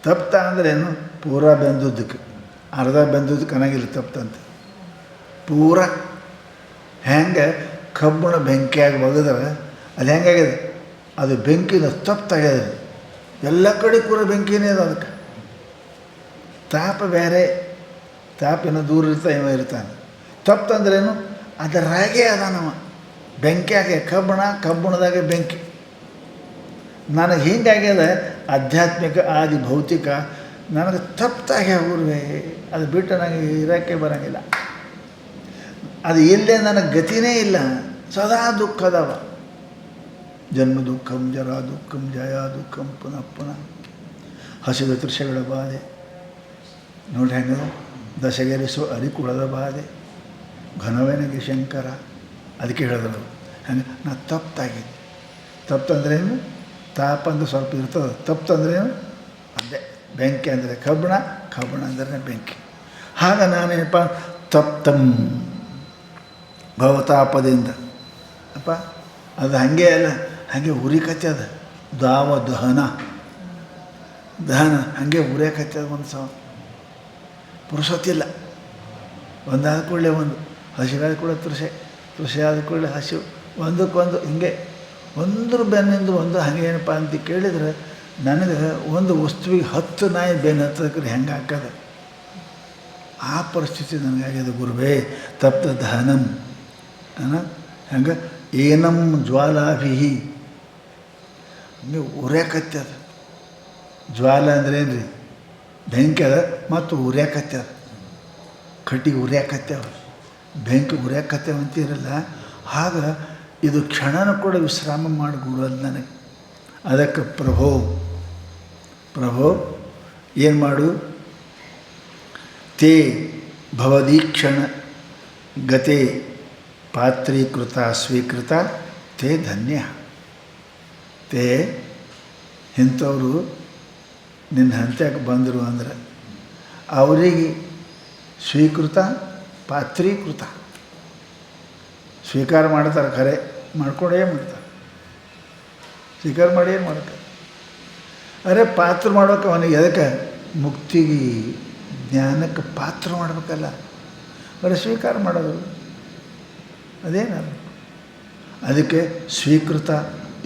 ತಪ್ತ ಅಂದ್ರೇನು? ಪೂರಾ ಬೆಂದದ್ದಕ್ಕೆ, ಅರ್ಧ ಬೆಂದದ್ದಕ್ಕೆ ಅನ್ನಂಗಿಲ್ಲ ತಪ್ತ ಅಂತ. ಪೂರ ಹೆಂಗೆ ಕಬ್ಬಣ ಬೆಂಕಿಯಾಗಿ ಒಗೆದ್ರೆ ಅದು ಹೆಂಗಾಗಿದೆ? ಅದು ಬೆಂಕಿನ ತಪ್ತಾಗ್ಯದ. ಎಲ್ಲ ಕಡೆ ಪೂರ ಬೆಂಕಿನೇ ಅದು. ಅದಕ್ಕೆ ತಾಪ ಬೇರೆ, ತಾಪಿನ ದೂರ ಇರ್ತಾ ಇವ ಇರ್ತಾನೆ. ತಪ್ಪಂದ್ರೇನು? ಅದರಾಗೆ ಅದಾನವ ಬೆಂಕಿಯಾಗೆ. ಕಬ್ಬಣದಾಗೆ ಬೆಂಕಿ. ನನಗೆ ಹಿಂಗಾಗ್ಯದ ಆಧ್ಯಾತ್ಮಿಕ ಆದಿ ಭೌತಿಕ ನನಗೆ ತಪ್ತಾಗೆ ಊರ್ವೆ. ಅದು ಬಿಟ್ಟು ನನಗೆ ಇರೋಕ್ಕೆ ಬರೋಂಗಿಲ್ಲ. ಅದು ಇಲ್ಲೇ ನನಗೆ ಗತಿನೇ ಇಲ್ಲ. ಸದಾ ದುಃಖದವ. ಜನ್ಮ ದುಃಖಂ, ಜರ ದುಃಖಂ, ಜಯ ದುಃಖಂ, ಪುನಃ ಪುನಃ. ಹಸಿದ ತೃಷಗಳ ಬಾಧೆ ನೋಡಿ ಹೆಂಗದ. ದಶಗೆರಿಸುವ ಅರಿಕುಳದ ಬಾಧೆ, ಘನವೇನಗೆ ಶಂಕರ. ಅದಕ್ಕೆ ಹೇಳಿದ್ರು ಹಂಗೆ ನಾ ತಪ್ತಾಗಿದ್ದೆ. ತಪ್ಪಂದ್ರೇನು? ತಾಪ ಅಂದ್ರೆ ಸ್ವಲ್ಪ ಇರ್ತದೆ. ತಪ್ಪಂದ್ರೇನು? ಅದೇ ಬೆಂಕಿ ಅಂದರೆ ಕಬ್ಬಣ ಅಂದರೆ ಬೆಂಕಿ. ಆಗ ನಾನೇನಪ್ಪ ತಪ್ತಂ ಭವತಾಪದಿಂದ ಅಪ್ಪ ಅದು ಹಾಗೆ ಅಲ್ಲ, ಹಾಗೆ ಉರಿಕತ್ತೆ. ಅದು ದಾವ ದಹನ ಹಾಗೆ ಉರಿಯಕತ್ತೆ. ಒಂದು ಸಹ ಪುರುಷೊತ್ತಿಲ್ಲ. ಒಂದಾದ ಕೂಡಲೇ ಒಂದು, ಹಸಿವಾದ ಕೂಡ ತೃಷೆ ಆದ ಕೂಡಲೇ ಹಸಿವು, ಒಂದಕ್ಕೊಂದು ಹಿಂಗೆ ಒಂದ್ರ ಬೆನ್ನಿಂದ ಒಂದು. ಹಾಗೆ ಏನಪ್ಪ ಅಂತ ಕೇಳಿದರೆ ನನಗೆ ಒಂದು ವಸ್ತುವಿಗೆ 10 ನಾಯಿ ಬೆನ್ನು ಹತ್ತದಕ್ಕೆ ಹೆಂಗೆ ಹಾಕದ ಆ ಪರಿಸ್ಥಿತಿ ನನಗಾಗ್ಯದ ಗುರುವೇ. ತಪ್ತ ದಹನಂ ಹೆಂಗೆ ಏನಂ ಜ್ವಾಲಾಭಿಹಿ ಹಂಗೆ ಉರ್ಯಾಕತ್ತದ. ಜ್ವಾಲ ಅಂದ್ರೇನು ರೀ? ಬೆಂಕಿ ಅದ ಮತ್ತು ಉರ್ಯಾಕತ್ತದ. ಕಟ್ಟಿಗೆ ಉರ್ಯಾಕತ್ತೇವ, ಬೆಂಕಿ ಉರ್ಯಾಕತ್ತೇವ ಅಂತಿರಲ್ಲ. ಆಗ ಇದು ಕ್ಷಣನೂ ಕೂಡ ವಿಶ್ರಾಮ ಮಾಡಿ ಗುರುವಲ್ಲ ನನಗೆ. ಅದಕ್ಕೆ ಪ್ರಭೋ ಏನು ಮಾಡು? ತೇ ಭವದೀಕ್ಷಣ ಗತೆ ಪಾತ್ರೀಕೃತ ಸ್ವೀಕೃತ ತೇ ಧನ್ಯ. ತೇ ಇಂಥವರು ನಿನ್ನ ಹಂತ್ಯಕ್ಕೆ ಬಂದರು ಅಂದ್ರೆ ಅವರಿಗೆ ಸ್ವೀಕೃತ ಪಾತ್ರೀಕೃತ ಸ್ವೀಕಾರ ಮಾಡ್ತಾರೆ. ಖರೆ ಮಾಡ್ಕೊಂಡೇ ಮಾಡ್ತಾರೆ. ಸ್ವೀಕಾರ ಮಾಡಿ ಏನು ಮಾಡ್ತಾರೆ? ಅರೆ ಪಾತ್ರ ಮಾಡೋಕೆ ಅವನಿಗೆ ಎದಕ್ಕೆ? ಮುಕ್ತಿಗೆ ಜ್ಞಾನಕ್ಕೆ ಪಾತ್ರ ಮಾಡಬೇಕಲ್ಲ. ಬರೀ ಸ್ವೀಕಾರ ಮಾಡೋದು ಅದೇನಲ್ಲ. ಅದಕ್ಕೆ ಸ್ವೀಕೃತ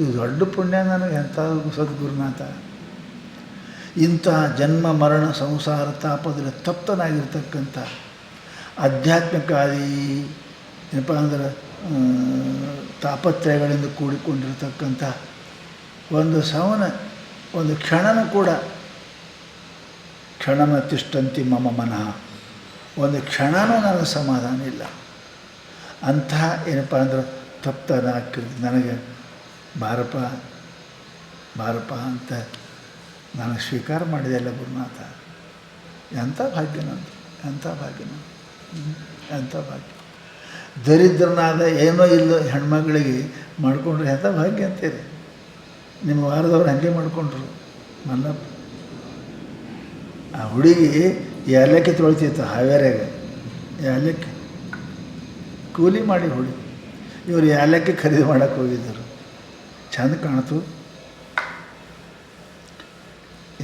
ಇದು ದೊಡ್ಡ ಪುಣ್ಯ ನನಗೆ. ಎಂಥ ಸದ್ಗುರುನಾಥ. ಇಂಥ ಜನ್ಮ ಮರಣ ಸಂಸಾರ ತಾಪದಲ್ಲಿ ತಪ್ತನಾಗಿರ್ತಕ್ಕಂಥ ಆಧ್ಯಾತ್ಮಿಕ ಆದಿ ಏನಪ್ಪ ಅಂದ್ರೆ ತಾಪತ್ರಯಗಳಿಂದ ಕೂಡಿಕೊಂಡಿರ್ತಕ್ಕಂಥ ಒಂದು ಸವನ ಒಂದು ಕ್ಷಣನೂ ಕೂಡ ಕ್ಷಣಮ ತಿಷ್ಟಂತಿ ಮಮ ಮನಃ, ಒಂದು ಕ್ಷಣನೂ ನನಗೆ ಸಮಾಧಾನ ಇಲ್ಲ. ಅಂತಹ ಏನಪ್ಪ ಅಂದ್ರೆ ತಪ್ತನಾಕಿ ನನಗೆ ಬಾರಪ್ಪ ಅಂತ ನಾನು ಸ್ವೀಕಾರ ಮಾಡಿದೆಲ್ಲ ಗುರುನಾಥ. ಎಂಥ ಭಾಗ್ಯ ನಂದು, ಎಂಥ ಭಾಗ್ಯ ದರಿದ್ರನಾದ ಏನೋ ಇಲ್ಲ ಹೆಣ್ಮಕ್ಳಿಗೆ ಮಾಡಿಕೊಂಡ್ರೆ ಎಂಥ ಭಾಗ್ಯ ಅಂತೀರಿ. ನಿಮ್ಮ ವಾರದವ್ರು ಹಾಗೆ ಮಾಡಿಕೊಂಡ್ರು. ಮಲ್ಲಪ್ಪ ಆ ಹುಡುಗಿ ಏಲಕ್ಕಿ ತೊಳಿತಿತ್ತು ಹಾವೇರಿಯಾಗ. ಏಲಕ್ಕಿ ಕೂಲಿ ಮಾಡಿ ಹುಡುಗಿ ಇವರು ಏಲಕ್ಕಿ ಖರೀದಿ ಮಾಡೋಕ್ಕೆ ಹೋಗಿದ್ದರು. ಚಂದ ಕಾಣ್ತು.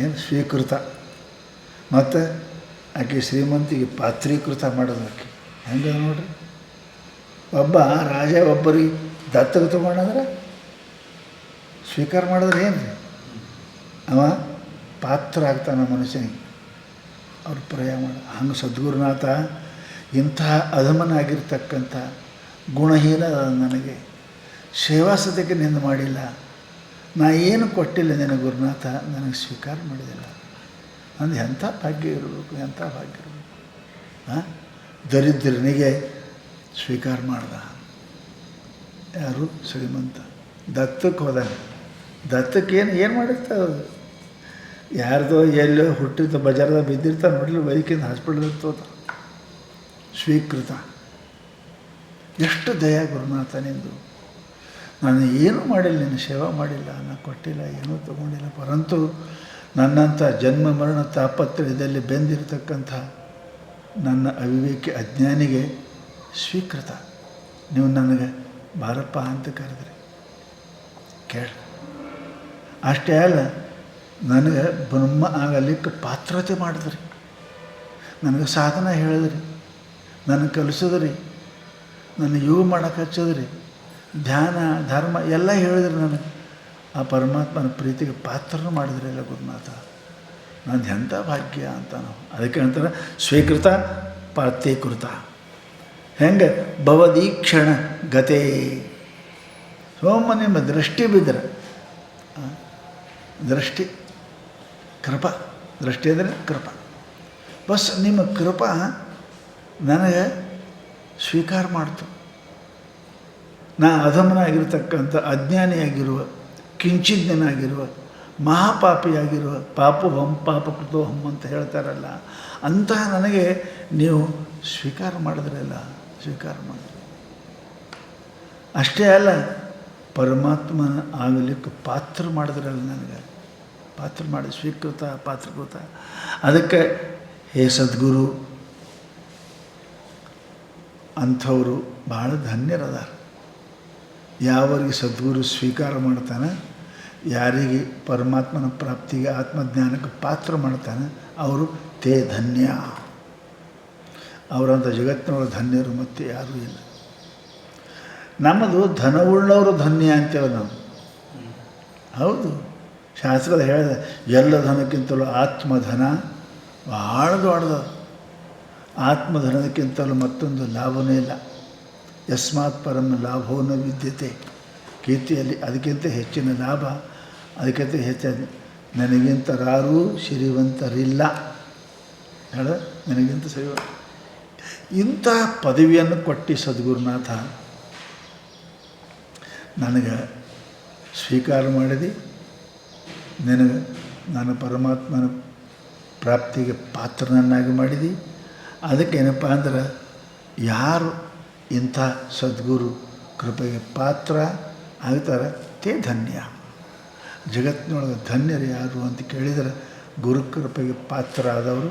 ಏನು ಸ್ವೀಕೃತ. ಮತ್ತು ಆಕೆ ಶ್ರೀಮಂತಿಗೆ ಪಾತ್ರೀಕೃತ ಮಾಡೋದು. ಆಕೆ ಹೆಂಗೆ ನೋಡ್ರಿ. ಒಬ್ಬ ರಾಜ ಒಬ್ಬರಿಗೆ ದತ್ತಗೆ ತೊಗೊಂಡ್ರೆ ಸ್ವೀಕಾರ ಮಾಡಿದ್ರೆ ಏನು ರೀ? ಅವ ಪಾತ್ರ ಆಗ್ತಾನೆ ಮನುಷ್ಯನಿಗೆ. ಅವ್ರು ಪ್ರಯ ಮಾಡ ಹಂಗೆ ಸದ್ಗುರುನಾಥ ಇಂತಹ ಅಧಮನಾಗಿರ್ತಕ್ಕಂಥ ಗುಣಹೀನ ನನಗೆ ಸೇವಾಸತೆಗೆ ನಿಂದು ಮಾಡಿಲ್ಲ, ನಾ ಏನು ಕೊಟ್ಟಿಲ್ಲ ನಿನಗೆ ಗುರುನಾಥ, ನನಗೆ ಸ್ವೀಕಾರ ಮಾಡಿದಿಲ್ಲ. ನಂದು ಎಂಥ ಭಾಗ್ಯ ಇರಬೇಕು, ಎಂಥ ಭಾಗ್ಯ ಇರಬೇಕು. ದರಿದ್ರನಿಗೆ ಸ್ವೀಕಾರ ಮಾಡ್ದ. ಯಾರು? ಶ್ರೀಮಂತ. ದತ್ತಕ್ಕೆ ಹೋದಾನೆ. ದತ್ತಕ್ಕೆ ಏನು ಮಾಡಿರ್ತಾವೆ? ಯಾರ್ದೋ ಎಲ್ಲೋ ಹುಟ್ಟಿದ ಬಜಾರ್ದಾಗ ಬಿದ್ದಿರ್ತಾರೆ ನೋಡಲಿ, ವೈದ್ಯಕಿಂದ ಹಾಸ್ಪಿಟಲ್ ತೋತ ಸ್ವೀಕೃತ. ಎಷ್ಟು ದಯ ಗುರುನಾಥ ನಿಂದು. ನಾನು ಏನೂ ಮಾಡಿಲ್ಲ, ನಿನ್ನ ಸೇವಾ ಮಾಡಿಲ್ಲ, ನಾನು ಕೊಟ್ಟಿಲ್ಲ, ಏನೂ ತೊಗೊಂಡಿಲ್ಲ. ಪರಂತು ನನ್ನಂಥ ಜನ್ಮ ಮರಣ ತಾಪತ್ರಯದಲ್ಲಿ ಬೆಂದಿರತಕ್ಕಂಥ ನನ್ನ ಅವಿವೇಕಿ ಅಜ್ಞಾನಿಗೆ ಸ್ವೀಕೃತ. ನೀವು ನನಗೆ ಬಾರಪ್ಪ ಅಂತ ಕರೆದ್ರಿ. ಕೇಳ. ಅಷ್ಟೇ ಅಲ್ಲ, ನನಗೆ ಬ್ರಹ್ಮ ಆಗಲಿಕ್ಕೆ ಪಾತ್ರತೆ ಮಾಡಿದ್ರಿ, ನನಗೆ ಸಾಧನ ಹೇಳಿದ್ರಿ, ನನಗೆ ಕಲಿಸಿದ್ರಿ, ನನ್ನ ಯೋಗ ಮಾಡೋಕೆ ಹಚ್ಚಿದ್ರಿ, ಧ್ಯಾನ ಧರ್ಮ ಎಲ್ಲ ಹೇಳಿದ್ರಿ. ನನಗೆ ಆ ಪರಮಾತ್ಮನ ಪ್ರೀತಿಗೆ ಪಾತ್ರನೂ ಮಾಡಿದ್ರಲ್ಲ ಗುರುನಾಥ. ನಂದು ಎಂಥ ಭಾಗ್ಯ ಅಂತ ನಾವು ಅದಕ್ಕೆ ಅಂತಾರೆ ಸ್ವೀಕೃತ ಪಾರ್ಥೀಕೃತ. ಹೆಂಗೆ? ಭವದೀಕ್ಷಣ ಗತೇ. ಸೋಮ ನಿಮ್ಮ ದೃಷ್ಟಿ ಬಿದ್ದರೆ, ದೃಷ್ಟಿ ಕೃಪಾ, ದೃಷ್ಟಿ ಅಂದರೆ ಕೃಪಾ. ಬಸ್ ನಿಮ್ಮ ಕೃಪಾ ನನಗೆ ಸ್ವೀಕಾರ ಮಾಡ್ತು. ನಾ ಅಧಮನಾಗಿರ್ತಕ್ಕಂಥ ಅಜ್ಞಾನಿಯಾಗಿರುವ, ಕಿಂಚಿಜ್ಞನಾಗಿರುವ, ಮಹಾಪಾಪಿಯಾಗಿರುವ, ಪಾಪೋಹಂ ಪಾಪಕೃತೋಹಂ ಅಂತ ಹೇಳ್ತಾರಲ್ಲ, ಅಂತಹ ನನಗೆ ನೀವು ಸ್ವೀಕಾರ ಮಾಡಿದ್ರಲ್ಲ, ಸ್ವೀಕಾರ ಮಾಡಿದ್ರಿ. ಅಷ್ಟೇ ಅಲ್ಲ, ಪರಮಾತ್ಮನ ಆಗಲಿಕ್ಕೆ ಪಾತ್ರ ಮಾಡಿದ್ರಲ್ಲ, ನನಗೆ ಪಾತ್ರ ಮಾಡಿ ಸ್ವೀಕೃತ ಪಾತ್ರಕೃತ. ಅದಕ್ಕೆ ಹೇ ಸದ್ಗುರು, ಅಂಥವರು ಭಾಳ ಧನ್ಯರದಾರ. ಯಾವರಿಗೆ ಸದ್ಗುರು ಸ್ವೀಕಾರ ಮಾಡ್ತಾನೆ, ಯಾರಿಗೆ ಪರಮಾತ್ಮನ ಪ್ರಾಪ್ತಿಗೆ ಆತ್ಮಜ್ಞಾನಕ್ಕೆ ಪಾತ್ರ ಮಾಡ್ತಾನೆ, ಅವರು ತೇ ಧನ್ಯ. ಅವರಂಥ ಜಗತ್ತಿನವರು ಧನ್ಯರು ಮತ್ತು ಯಾರೂ ಇಲ್ಲ. ನಮ್ಮದು ಧನವುಳ್ಳವರು ಧನ್ಯ ಅಂತೇವೆ ನಾವು. ಹೌದು, ಶಾಸ್ತ್ರದ ಹೇಳಿದೆ, ಎಲ್ಲ ಧನಕ್ಕಿಂತಲೂ ಆತ್ಮಧನ ಭಾಳ ದೊಡ್ಡದು. ಆತ್ಮಧನಕ್ಕಿಂತಲೂ ಮತ್ತೊಂದು ಲಾಭವೇ ಇಲ್ಲ. ಯಸ್ಮಾತ್ ಪರಮ ಲಾಭವನ್ನ ವಿದ್ಯತೆ. ಕೀರ್ತಿಯಲ್ಲಿ ಅದಕ್ಕಿಂತ ಹೆಚ್ಚಿನ ಲಾಭ, ಅದಕ್ಕಿಂತ ಹೆಚ್ಚು ನನಗಿಂತರಾರೂ ಸಿರಿವಂತರಿಲ್ಲ. ಹೇಳ, ನನಗಿಂತ ಸಿರಿವ ಇಂಥ ಪದವಿಯನ್ನು ಕೊಟ್ಟು ಸದ್ಗುರುನಾಥ ನನಗೆ ಸ್ವೀಕಾರ ಮಾಡಿದೆ. ನಿನಗೆ ನಾನು ಪರಮಾತ್ಮನ ಪ್ರಾಪ್ತಿಗೆ ಪಾತ್ರನನ್ನಾಗಿ ಮಾಡಿದೆ. ಅದಕ್ಕೇನಪ್ಪ ಅಂದ್ರೆ, ಯಾರು ಇಂಥ ಸದ್ಗುರು ಕೃಪೆಗೆ ಪಾತ್ರ ಆಗ್ತಾರೆ ತೇ ಧನ್ಯ. ಜಗತ್ತಿನೊಳಗೆ ಧನ್ಯರು ಯಾರು ಅಂತ ಕೇಳಿದರೆ, ಗುರು ಕೃಪೆಗೆ ಪಾತ್ರ ಆದವರು,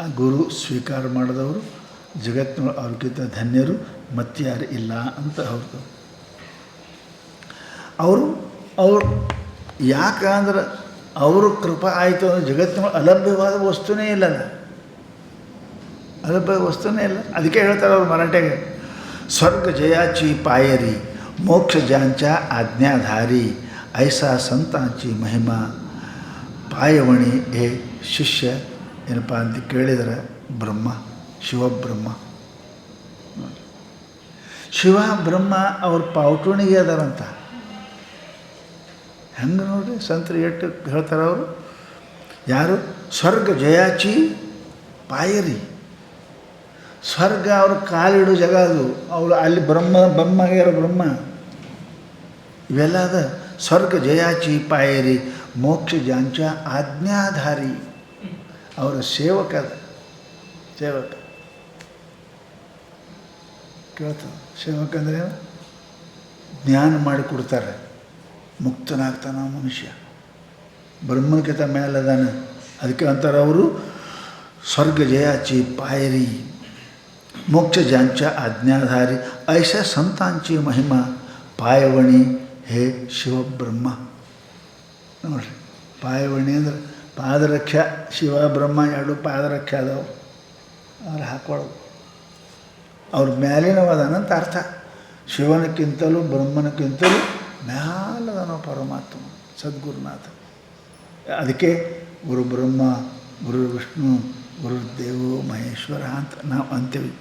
ಆ ಗುರು ಸ್ವೀಕಾರ ಮಾಡಿದವರು ಜಗತ್ತಿನೊಳಗೆ ಅವ್ರಿಗಿಂತ ಧನ್ಯರು ಮತ್ತಾರು ಇಲ್ಲ ಅಂತ ಅವ್ರದ್ದು. ಅವರು ಯಾಕಂದ್ರೆ ಅವರು ಕೃಪಾ ಆಯಿತು ಅಂದರೆ ಜಗತ್ತಿನೊಳಗೆ ಅಲಭ್ಯವಾದ ವಸ್ತುನೇ ಇಲ್ಲಲ್ಲ, ಅಲಭ್ಯ ವಸ್ತುನೇ ಇಲ್ಲ. ಅದಕ್ಕೆ ಹೇಳ್ತಾರೆ ಅವರು ಮರಾಠಿಗೆ, ಸ್ವರ್ಗ ಜಯಾಚಿ ಪಾಯರಿ ಮೋಕ್ಷ ಜಾಂಚ ಆಜ್ಞಾಧಾರಿ ಐಸಾ ಸಂತಾಂಚಿ ಮಹಿಮಾ ಪಾಯವಣಿ ಹೇ ಶಿಷ್ಯ. ಏನಪ್ಪ ಅಂತ ಕೇಳಿದರೆ, ಬ್ರಹ್ಮ, ಶಿವಬ್ರಹ್ಮ. ಶಿವ ಬ್ರಹ್ಮ ಅವ್ರ ಪಾವಟುಣಿಗೆ ಅದಾರಂತ. ಹೆಂಗೆ ನೋಡ್ರಿ ಸಂತರು ಎಷ್ಟು ಹೇಳ್ತಾರೆ ಅವರು. ಯಾರು? ಸ್ವರ್ಗ ಜಯಾಚಿ ಪಾಯರಿ. ಸ್ವರ್ಗ ಅವ್ರ ಕಾಲಿಡೋ ಜಾಗ ಅದು. ಅವರು ಅಲ್ಲಿ ಬ್ರಹ್ಮಗ್ಯಾರ ಬ್ರಹ್ಮ. ಇವೆಲ್ಲ ಅದ. ಸ್ವರ್ಗ ಜಯಾಚಿ ಪಾಯರಿ ಮೋಕ್ಷ ಜಾಂಚ ಆಜ್ಞಾಧಾರಿ. ಅವರ ಸೇವಕ ಅದ, ಸೇವಕ. ಕೇಳ್ತದೆ ಸೇವಕ ಅಂದರೆ ಜ್ಞಾನ ಮಾಡಿಕೊಡ್ತಾರೆ, ಮುಕ್ತನಾಗ್ತಾನ ಮನುಷ್ಯ. ಬ್ರಹ್ಮಕ್ಕಿಂತ ಮೇಲದಾನ. ಅದಕ್ಕೆ ಅಂತಾರೆ ಅವರು ಸ್ವರ್ಗ ಜಯಾಚಿ ಪಾಯರಿ ಮೋಕ್ಷ ಜಾಂಚ ಆಜ್ಞಾಧಾರಿ ಐಸ ಸಂತಾಂಚಿ ಮಹಿಮಾ ಪಾಯವಣಿ ಹೇ ಶಿವಬ್ರಹ್ಮ. ನೋಡ್ರಿ, ಪಾಯವಣಿ ಅಂದ್ರೆ ಪಾದರಕ್ಷ. ಶಿವ ಬ್ರಹ್ಮ ಎರಡು ಪಾದರಕ್ಷ ಅದಾವು, ಅವ್ರು ಹಾಕೊಳ್ಳೋದು. ಅವ್ರ ಮೇಲಿನವದಾನಂತ ಅರ್ಥ. ಶಿವನಕ್ಕಿಂತಲೂ ಬ್ರಹ್ಮನಕ್ಕಿಂತಲೂ ಮ್ಯಾಲದನೋ ಪರಮಾತ್ಮ. ಸದ್ಗುರುನಾಥ. ಅದಕ್ಕೆ ಗುರು ಬ್ರಹ್ಮ, ಗುರು ವಿಷ್ಣು, ಗುರುದೇವೋ ಮಹೇಶ್ವರ ಅಂತ ನಾವು ಅಂತೀವಿ.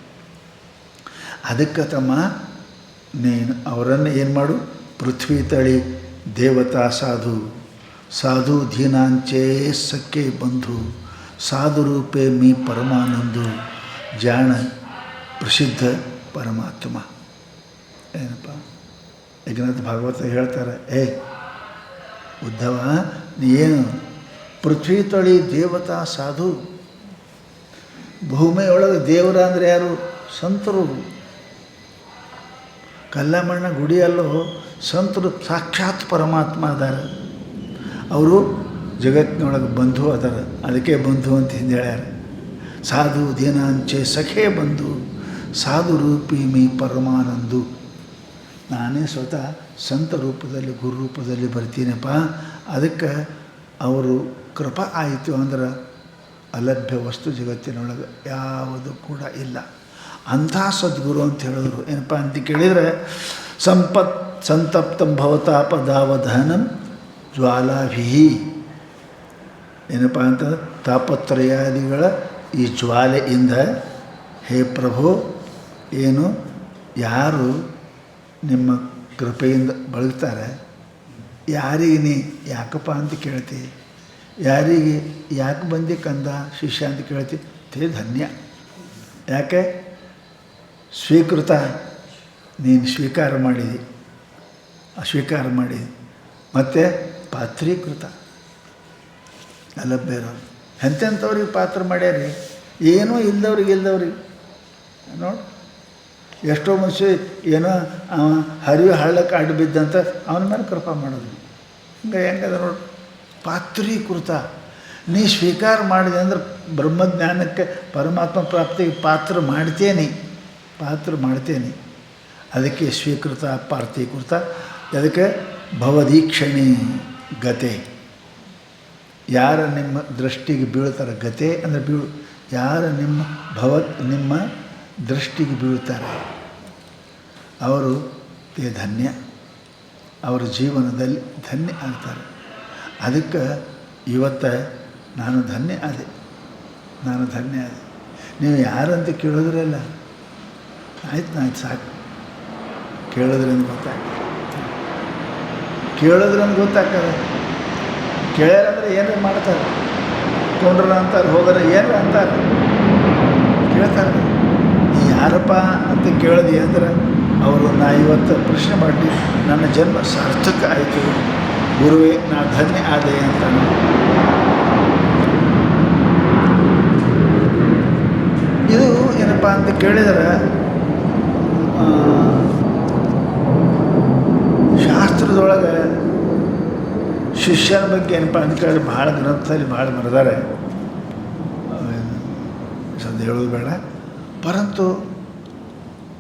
ಅದಕ್ಕೆ ತಮ್ಮ ನೀನು ಅವರನ್ನು ಏನು ಮಾಡು, ಪೃಥ್ವಿ ತಳಿ ದೇವತಾ ಸಾಧು, ಸಾಧು ಧೀನಾಂಚೇ ಸಖ್ಯೆ ಬಂಧು, ಸಾಧು ರೂಪೇ ಮೀ ಪರಮಾನಂದು, ಜಾಣ ಪ್ರಸಿದ್ಧ ಪರಮಾತ್ಮ. ಏನಪ್ಪ ಏಕನಾಥ ಭಾಗವತ ಹೇಳ್ತಾರೆ, ಉದ್ಧವ ಏನು ಪೃಥ್ವಿ ತಳಿ ದೇವತಾ ಸಾಧು, ಭೂಮಿಯೊಳಗೆ ದೇವರ ಅಂದರೆ ಯಾರು? ಸಂತರು. ಕಲ್ಲಮಣ್ಣ ಗುಡಿಯಲ್ಲೂ ಸಂತರು ಸಾಕ್ಷಾತ್ ಪರಮಾತ್ಮ ಅದಾರ. ಅವರು ಜಗತ್ತಿನೊಳಗೆ ಬಂಧು ಅದಾರ. ಅದಕ್ಕೆ ಬಂಧು ಅಂತ ಹಿಂದೆ ಹೇಳ್ಯಾರ. ಸಾಧು ದೀನಾಂಚೆ ಸಖೇ ಬಂಧು, ಸಾಧು ರೂಪಿ ಮೀ ಪರಮಾನಂದು. ನಾನೇ ಸ್ವತಃ ಸಂತ ರೂಪದಲ್ಲಿ ಗುರು ರೂಪದಲ್ಲಿ ಬರ್ತೀನಪ್ಪ. ಅದಕ್ಕೆ ಅವರು ಕೃಪಾ ಆಯಿತು ಅಂದ್ರೆ ಅಲಭ್ಯ ವಸ್ತು ಜಗತ್ತಿನೊಳಗೆ ಯಾವುದು ಕೂಡ ಇಲ್ಲ. ಅಂಥ ಸದ್ಗುರು ಅಂತ ಹೇಳಿದ್ರು. ಏನಪ್ಪ ಅಂತ ಕೇಳಿದರೆ, ಸಂತಪ್ತಂ ಭವತಾಪದಾವಧಾನಂ ಜ್ವಾಲಾಭಿ. ಏನಪ್ಪ ಅಂತಂದ್ರೆ ತಾಪತ್ರಯಾದಿಗಳ ಈ ಜ್ವಾಲೆಯಿಂದ, ಹೇ ಪ್ರಭು, ಏನು ಯಾರು ನಿಮ್ಮ ಕೃಪೆಯಿಂದ ಬಳಗ್ತಾರೆ, ಯಾರಿಗೆ ನೀ ಯಾಕಪ್ಪ ಅಂತ ಕೇಳ್ತಿ, ಯಾರಿಗೆ ಯಾಕೆ ಬಂದು ಕಂದ ಶಿಷ್ಯ ಅಂತ ಕೇಳ್ತಿ, ತೇ ಧನ್ಯ. ಯಾಕೆ ಸ್ವೀಕೃತ, ನೀನು ಸ್ವೀಕಾರ ಮಾಡಿದಿ, ಅಸ್ವೀಕಾರ ಮಾಡಿದಿ. ಮತ್ತು ಪಾತ್ರೀಕೃತ, ಅಲಭ್ಯರು ಎಂತೆಂಥವ್ರಿಗೆ ಪಾತ್ರ ಮಾಡ್ಯಾರಿ, ಏನೂ ಇಲ್ದವ್ರಿಗೆ ನೋಡಿ. ಎಷ್ಟೋ ಮನುಷ್ಯ ಏನೋ ಹರಿವು ಹಳ್ಳಕ್ಕೆ ಅಡ್ಡು ಬಿದ್ದಂತ ಅವನ ಮೇಲೆ ಕೃಪಾ ಮಾಡೋದು. ಹೆಂಗದ ನೋಡಿ. ಪಾತ್ರೀಕೃತ, ನೀ ಸ್ವೀಕಾರ ಮಾಡಿದೆ ಅಂದ್ರೆ ಬ್ರಹ್ಮಜ್ಞಾನಕ್ಕೆ ಪರಮಾತ್ಮ ಪ್ರಾಪ್ತಿಗೆ ಪಾತ್ರ ಮಾಡ್ತೇನೆ. ಅದಕ್ಕೆ ಸ್ವೀಕೃತ ಪಾರ್ಥೀಕೃತ. ಅದಕ್ಕೆ ಭವದೀಕ್ಷಣಿ ಗತೆ, ಯಾರ ನಿಮ್ಮ ದೃಷ್ಟಿಗೆ ಬೀಳ್ತಾರೆ, ಗತೆ ಅಂದರೆ ಬೀಳು, ಯಾರು ನಿಮ್ಮ ದೃಷ್ಟಿಗೆ ಬೀಳ್ತಾರೆ ಅವರು ತೇ ಧನ್ಯ, ಅವರ ಜೀವನದಲ್ಲಿ ಧನ್ಯ ಆಗ್ತಾರೆ. ಅದಕ್ಕೆ ಇವತ್ತು ನಾನು ಧನ್ಯ ಆದೆ. ನೀವು ಯಾರಂತ ಕೇಳಿದ್ರಲ್ಲ, ಆಯ್ತು ಸಾಕು. ಕೇಳಿದ್ರಿಂದ ಗೊತ್ತಾಗ್ತದೆ. ಕೇಳ್ಯಾರಂದ್ರೆ ಏನಾರು ಮಾಡ್ತಾರೆ, ಕೊಂಡ್ರ ಅಂತಾರೆ, ಹೋಗೋರ ಏನಾರ ಅಂತಾರೆ, ಕೇಳ್ತಾರೆ. ನೀ ಯಾರಪ್ಪ ಅಂತ ಕೇಳಿದೆ ಅಂದ್ರೆ ಅವರು, ನಾ ಇವತ್ತು ಪ್ರಶ್ನೆ ಮಾಡಿ ನನ್ನ ಜನ್ಮ ಸಾರ್ಥಕ ಆಯಿತು ಗುರುವೇ, ನಾ ಧನ್ಯ ಆದೆ ಅಂತ. ಇದು ಏನಪ್ಪ ಅಂತ ಕೇಳಿದರೆ, ಶಾಸ್ತ್ರದೊಳಗೆ ಶಿಷ್ಯನ ಬಗ್ಗೆ ಏನಪ್ಪ ಅಂತ ಕೇಳಿದ್ರೆ ಭಾಳ ಗ್ರಂಥದಲ್ಲಿ ಭಾಳ ಬರೆದಾರೆ, ಸದ್ಯ ಹೇಳೋದು ಬೇಡ. ಪರಂತು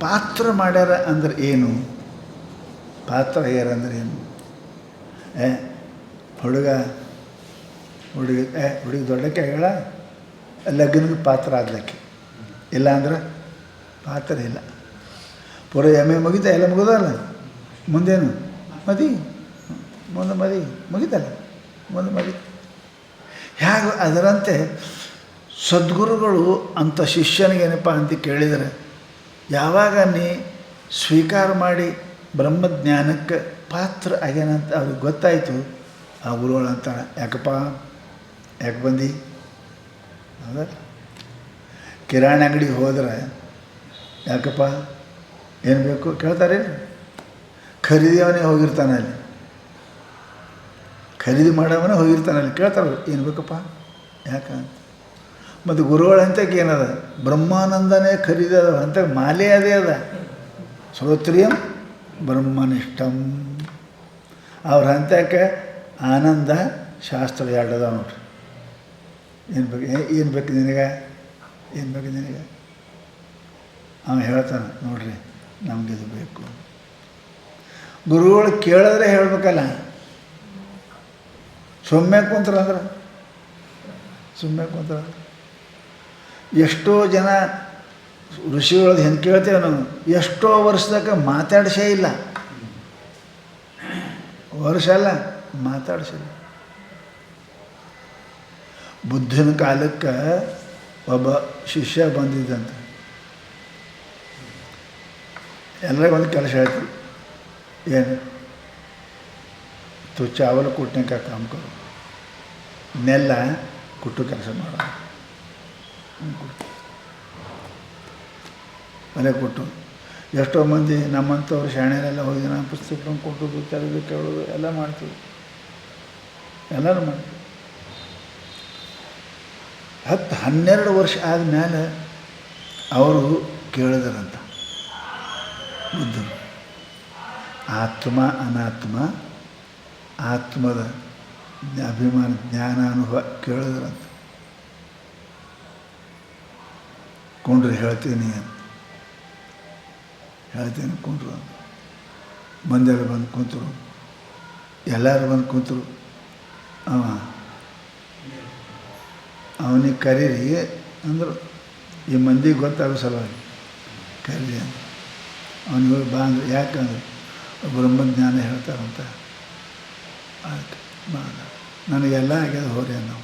ಪಾತ್ರ ಮಾಡ್ಯಾರ ಅಂದ್ರೆ ಏನು, ಪಾತ್ರ ಯಾರಂದ್ರೆ ಏನು? ಹುಡುಗ ದೊಡ್ಡಕ್ಕೆ ಹೇಳ ಲಗ್ನಕ್ಕೆ ಪಾತ್ರ ಆಗ್ಲಿಕ್ಕೆ, ಇಲ್ಲ ಅಂದ್ರೆ ಪಾತ್ರ ಇಲ್ಲ. ಪೂರ ಎಮ್ಮೆ ಮುಗಿತ, ಎಲ್ಲ ಮುಗಿದಲ್ಲ, ಮುಂದೇನು ಮುಂದೆ ಮುಗಿತಲ್ಲ, ಹೇಗೆ ಅದರಂತೆ ಸದ್ಗುರುಗಳು ಅಂಥ ಶಿಷ್ಯನಿಗೇನಪ್ಪ ಅಂತ ಕೇಳಿದರೆ, ಯಾವಾಗ ನೀ ಸ್ವೀಕಾರ ಮಾಡಿ ಬ್ರಹ್ಮಜ್ಞಾನಕ್ಕೆ ಪಾತ್ರ ಆಗ್ಯಾನಂತ ಅವ್ರಿಗೆ ಗೊತ್ತಾಯಿತು, ಆ ಗುರುಗಳು ಅಂತಾಳೆ, ಯಾಕೆ ಬಂದು ಹೌದಾ? ಕಿರಾಣಿ ಅಂಗಡಿಗೆ ಹೋದ್ರೆ ಯಾಕಪ್ಪ ಏನು ಬೇಕು ಕೇಳ್ತಾರೆ. ಖರೀದಿಯವನೇ ಹೋಗಿರ್ತಾನೆ ಅಲ್ಲಿ, ಖರೀದಿ ಮಾಡೋವನೇ ಹೋಗಿರ್ತಾನೆ ಅಲ್ಲಿ, ಕೇಳ್ತಾರೆ ಏನು ಬೇಕಪ್ಪ ಯಾಕೆ. ಮತ್ತು ಗುರುಗಳ ಹಂತಕ್ಕೆ ಏನದ, ಬ್ರಹ್ಮಾನಂದನೇ ಖರೀದಿ ಅದ ಅಂತ ಮಾಲೆ ಅದೇ ಅದ. ಶ್ರೋತ್ರಿಯಂ ಬ್ರಹ್ಮನಿಷ್ಠಂ. ಅವ್ರ ಹಂತಕ್ಕೆ ಆನಂದ ಶಾಸ್ತ್ರ ಎರಡದ ನೋಡ್ರಿ. ಏನು ಬೇಕು ನಿನಗೆ ಅವ ಹೇಳ್ತಾನೆ, ನೋಡ್ರಿ ನಮಗಿದು ಬೇಕು. ಗುರುಗಳು ಕೇಳಿದ್ರೆ ಹೇಳ್ಬೇಕಲ್ಲ. ಸುಮ್ಮನೆ ಕುಂತ್ರಂದ್ರೆ ಎಷ್ಟೋ ಜನ ಋಷಿಗಳದ್ದು ಹೆಂಗೆ ಕೇಳ್ತೇವೆ ನಾವು, ಎಷ್ಟೋ ವರ್ಷದಾಗ ಮಾತಾಡ್ಸೇ ಇಲ್ಲ. ವರ್ಷ ಅಲ್ಲ ಮಾತಾಡಿಸಿಲ್ಲ. ಬುದ್ಧನ ಕಾಲಕ್ಕೆ ಒಬ್ಬ ಶಿಷ್ಯ ಬಂದಿದ್ದಂತೆ. ಎಲ್ಲರಿಗೂ ಒಂದು ಕೆಲಸ ಹೇಳ್ತೀವಿ, ಏನು ತು ಚಾವಲ್ ಕುಟ್ನೆ ಕಾ ಕಾಮ್ ಕರು, ನೆಲ್ಲ ಕುಟ್ಟು ಕೆಲಸ ಮಾಡ, ಮನೆ ಕೊಟ್ಟು. ಎಷ್ಟೋ ಮಂದಿ ನಮ್ಮಂಥವ್ರು ಶಾಣೆಲೆಲ್ಲ ಹೋಗಿ ನಾವು ಪುಸ್ತಕ ಕೊಟ್ಟೋದು, ತೆರೆದು ಕೇಳೋದು ಎಲ್ಲ ಮಾಡ್ತೀವಿ, ಎಲ್ಲರೂ ಮಾಡ್ತೀವಿ. 10-12 ವರ್ಷ ಆದಮೇಲೆ ಅವರು ಕೇಳಿದರಂತ ಬುದ್ಧರು, ಆತ್ಮ ಅನಾತ್ಮ, ಆತ್ಮದ ಅಭಿಮಾನ ಜ್ಞಾನ ಅನುಭವ ಕೇಳಿದ್ರಂತ. ಕೊಂಡ್ರೆ ಹೇಳ್ತೀನಿ ಅಂತ ಹೇಳ್ತೀನಿ ಕುಂಡ್ರು ಅಂತ. ಮಂದಿರ ಬಂದು ಕುಂತರು, ಎಲ್ಲರೂ ಬಂದು ಕುಂತರು. ಅವನಿಗೆ ಕರೀರಿ ಅಂದರು, ಈ ಮಂದಿಗೆ ಗೊತ್ತಾಗೋ ಸಲುವಾಗಿ ಕರೀರಿ ಅಂತ. ಅವನಿಗೆ ಬಾ ಅಂದ್ರೆ ಯಾಕಂದ್ರೆ ಬ್ರಹ್ಮಜ್ಞಾನ ಹೇಳ್ತಾರಂತ. ಅದಕ್ಕೆ ಬಾ ನನಗೆಲ್ಲ ಆಗ್ಯದ ಹೋರಿ ನಾವು,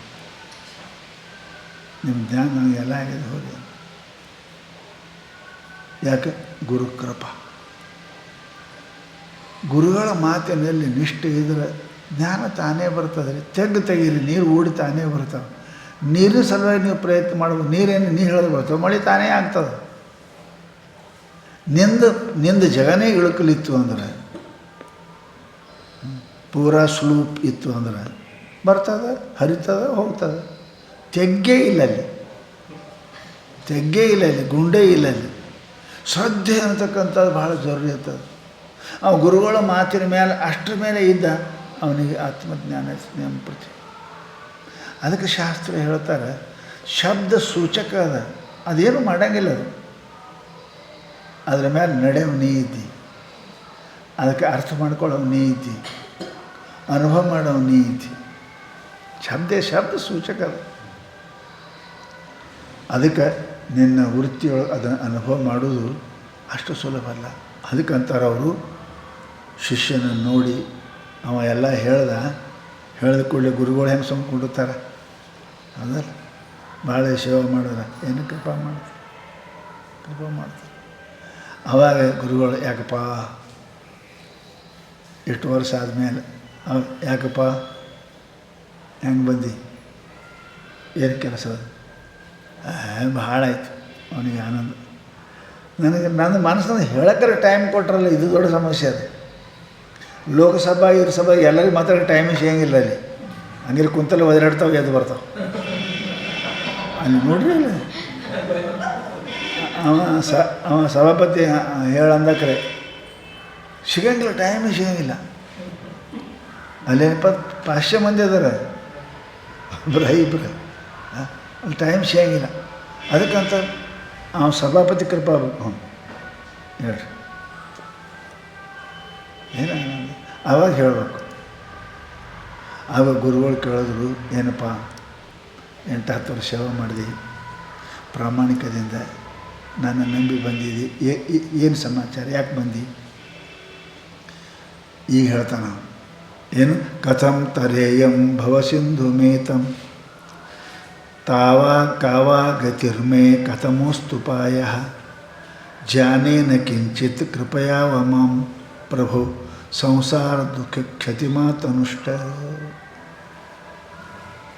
ನಿಮ್ಮ ಜ್ಞಾನ ನನಗೆಲ್ಲ ಆಗ್ಯದ ಹೋರಿ ಅಂತ. ಯಾಕೆ? ಗುರು ಕೃಪಾ. ಗುರುಗಳ ಮಾತಿನಲ್ಲಿ ನಿಷ್ಠೆ ಇದ್ರೆ ಜ್ಞಾನ ತಾನೇ ಬರ್ತದೆ ರೀ. ತೆಗೀರಿ, ನೀರು ಓಡಿ ತಾನೇ ಬರ್ತಾವೆ. ನೀರಿನ ಸಲುವಾಗಿ ನೀವು ಪ್ರಯತ್ನ ಮಾಡ್ಬೋದು. ನೀರೇನು ನೀರು ಹೇಳೋದು ಬರ್ತವೆ, ಮಳೆ ತಾನೇ ಆಗ್ತದೆ. ನಿಂದ ಜಗನೇ ಇಳುಕಲಿತ್ತು ಅಂದ್ರೆ, ಪೂರಾ ಸ್ಲೂಪ್ ಇತ್ತು ಅಂದ್ರೆ ಬರ್ತದೆ, ಹರಿತದೆ, ಹೋಗ್ತದೆ. ತೆಗ್ಗೇ ಇಲ್ಲ ಅಲ್ಲಿ, ಗುಂಡೇ ಇಲ್ಲ ಅಲ್ಲಿ. ಶ್ರದ್ಧೆ ಅಂತಕ್ಕಂಥದ್ದು ಭಾಳ ಜರೂರಿ ಇರ್ತದೆ. ಅವ ಗುರುಗಳ ಮಾತಿನ ಮೇಲೆ ಅಷ್ಟರ ಮೇಲೆ ಇದ್ದ ಅವನಿಗೆ ಆತ್ಮಜ್ಞಾನ ನೆನಪುತ್ತೆ. ಅದಕ್ಕೆ ಶಾಸ್ತ್ರ ಹೇಳ್ತಾರೆ, ಶಬ್ದ ಸೂಚಕ ಅದ, ಅದೇನು ಮಾಡೋಂಗಿಲ್ಲ. ಅದು ಅದ್ರ ಮೇಲೆ ನಡೆಯೋ ನೀ ಇದ್ದಿ, ಅದಕ್ಕೆ ಅರ್ಥ ಮಾಡ್ಕೊಳ್ಳೋ ನೀ ಇದ್ದಿ, ಅನುಭವ ಮಾಡೋ ನೀ ಇದ್ದಿ. ಶಬ್ದ ಸೂಚಕ ಅದ. ಅದಕ್ಕೆ ನಿನ್ನ ವೃತ್ತಿಯೊಳಗೆ ಅದನ್ನು ಅನುಭವ ಮಾಡೋದು ಅಷ್ಟು ಸುಲಭ ಅಲ್ಲ. ಅದಕ್ಕಂತಾರೆ ಅವರು, ಶಿಷ್ಯನನ್ನು ನೋಡಿ ಅವ ಎಲ್ಲ ಹೇಳಿದ ಕೂಡಲೇ ಗುರುಗಳು ಹೆಂಗೆ ಸುಮ್ಕೊಂಡಿರ್ತಾರೆ ಅದಲ್ಲ, ಭಾಳ ಸೇವೆ ಮಾಡಿದ್ರೆ ಏನು ಕೃಪಾ ಮಾಡ್ತಾರೆ. ಆವಾಗ ಗುರುಗಳು, ಯಾಕಪ್ಪ ಎಷ್ಟು ವರ್ಷ ಆದಮೇಲೆ ಯಾಕಪ್ಪ ಹೆಂಗೆ ಬಂದು ಏನು ಕೆಲಸ? ಭಾಳ ಆಯಿತು ಅವನಿಗೆ ಆನಂದ. ನನ್ನ ಮನಸ್ಸಿನ ಹೇಳೋಕ್ಕಾರ ಟೈಮ್ ಕೊಟ್ಟರಲ್ಲ, ಇದು ದೊಡ್ಡ ಸಮಸ್ಯೆ ಅದು. ಲೋಕಸಭಾ ಇದ್ರ ಸಭಾ ಎಲ್ಲರಿಗೂ ಮಾತಾಡೋ ಟೈಮ್ ಸಿಗಂಗಿಲ್ಲ ಅಲ್ಲಿ. ಹಂಗಿಲ್ಲಿ ಕುಂತಲ್ಲಿ ಒದರಾಡ್ತಾವೆ, ಎದ್ದು ಬರ್ತಾವೆ. ಅಲ್ಲಿ ನೋಡ್ರಿ ಅಲ್ಲ, ಅವ ಸಭಾಪತಿ ಹೇಳಂದಕ್ರೆ ಸಿಗಂಗಿಲ್ಲ, ಟೈಮೇ ಸಿಗಂಗಿಲ್ಲ. ಅಲ್ಲೇನಪ್ಪ 500 ಮಂದಿ ಅದಾರೆ, ಇಬ್ಬರು ಅಲ್ಲಿ ಟೈಮ್ ಸಿಗಂಗಿಲ್ಲ. ಅದಕ್ಕಂತ ಅವನು ಸಭಾಪತಿ ಕೃಪಾ ಆಗ್ಬೇಕು. ಹೇಳ್ರಿ ಏನು ಆವಾಗ ಹೇಳಬೇಕು. ಆವಾಗ ಗುರುಗಳು ಕೇಳಿದ್ರು, ಏನಪ್ಪ 8-10 ವರ್ಷ ಸೇವೆ ಮಾಡಿದೆ, ಪ್ರಾಮಾಣಿಕದಿಂದ ನನ್ನ ನಂಬಿ ಬಂದಿದ್ದಿ, ಏನು ಸಮಾಚಾರ, ಯಾಕೆ ಬಂದು? ಈಗ ಹೇಳ್ತಾನ ಏನು, ಕಥಂ ತರೇಯಂ ಭವಸಿಂಧು ಮೇತಂ ತಾವಾ ಕಾವಾ ಗತಿರ್ಮೇ ಕಥಮೋಸ್ತುಪಾಯ ಜಾನೇನ ಕಿಂಚಿತ್ ಕೃಪಯಾವ ಮಾಂ ಪ್ರಭು ಸಂಸಾರ ದುಃಖ ಕ್ಷತಿಮಾತನುಷ್ಟ.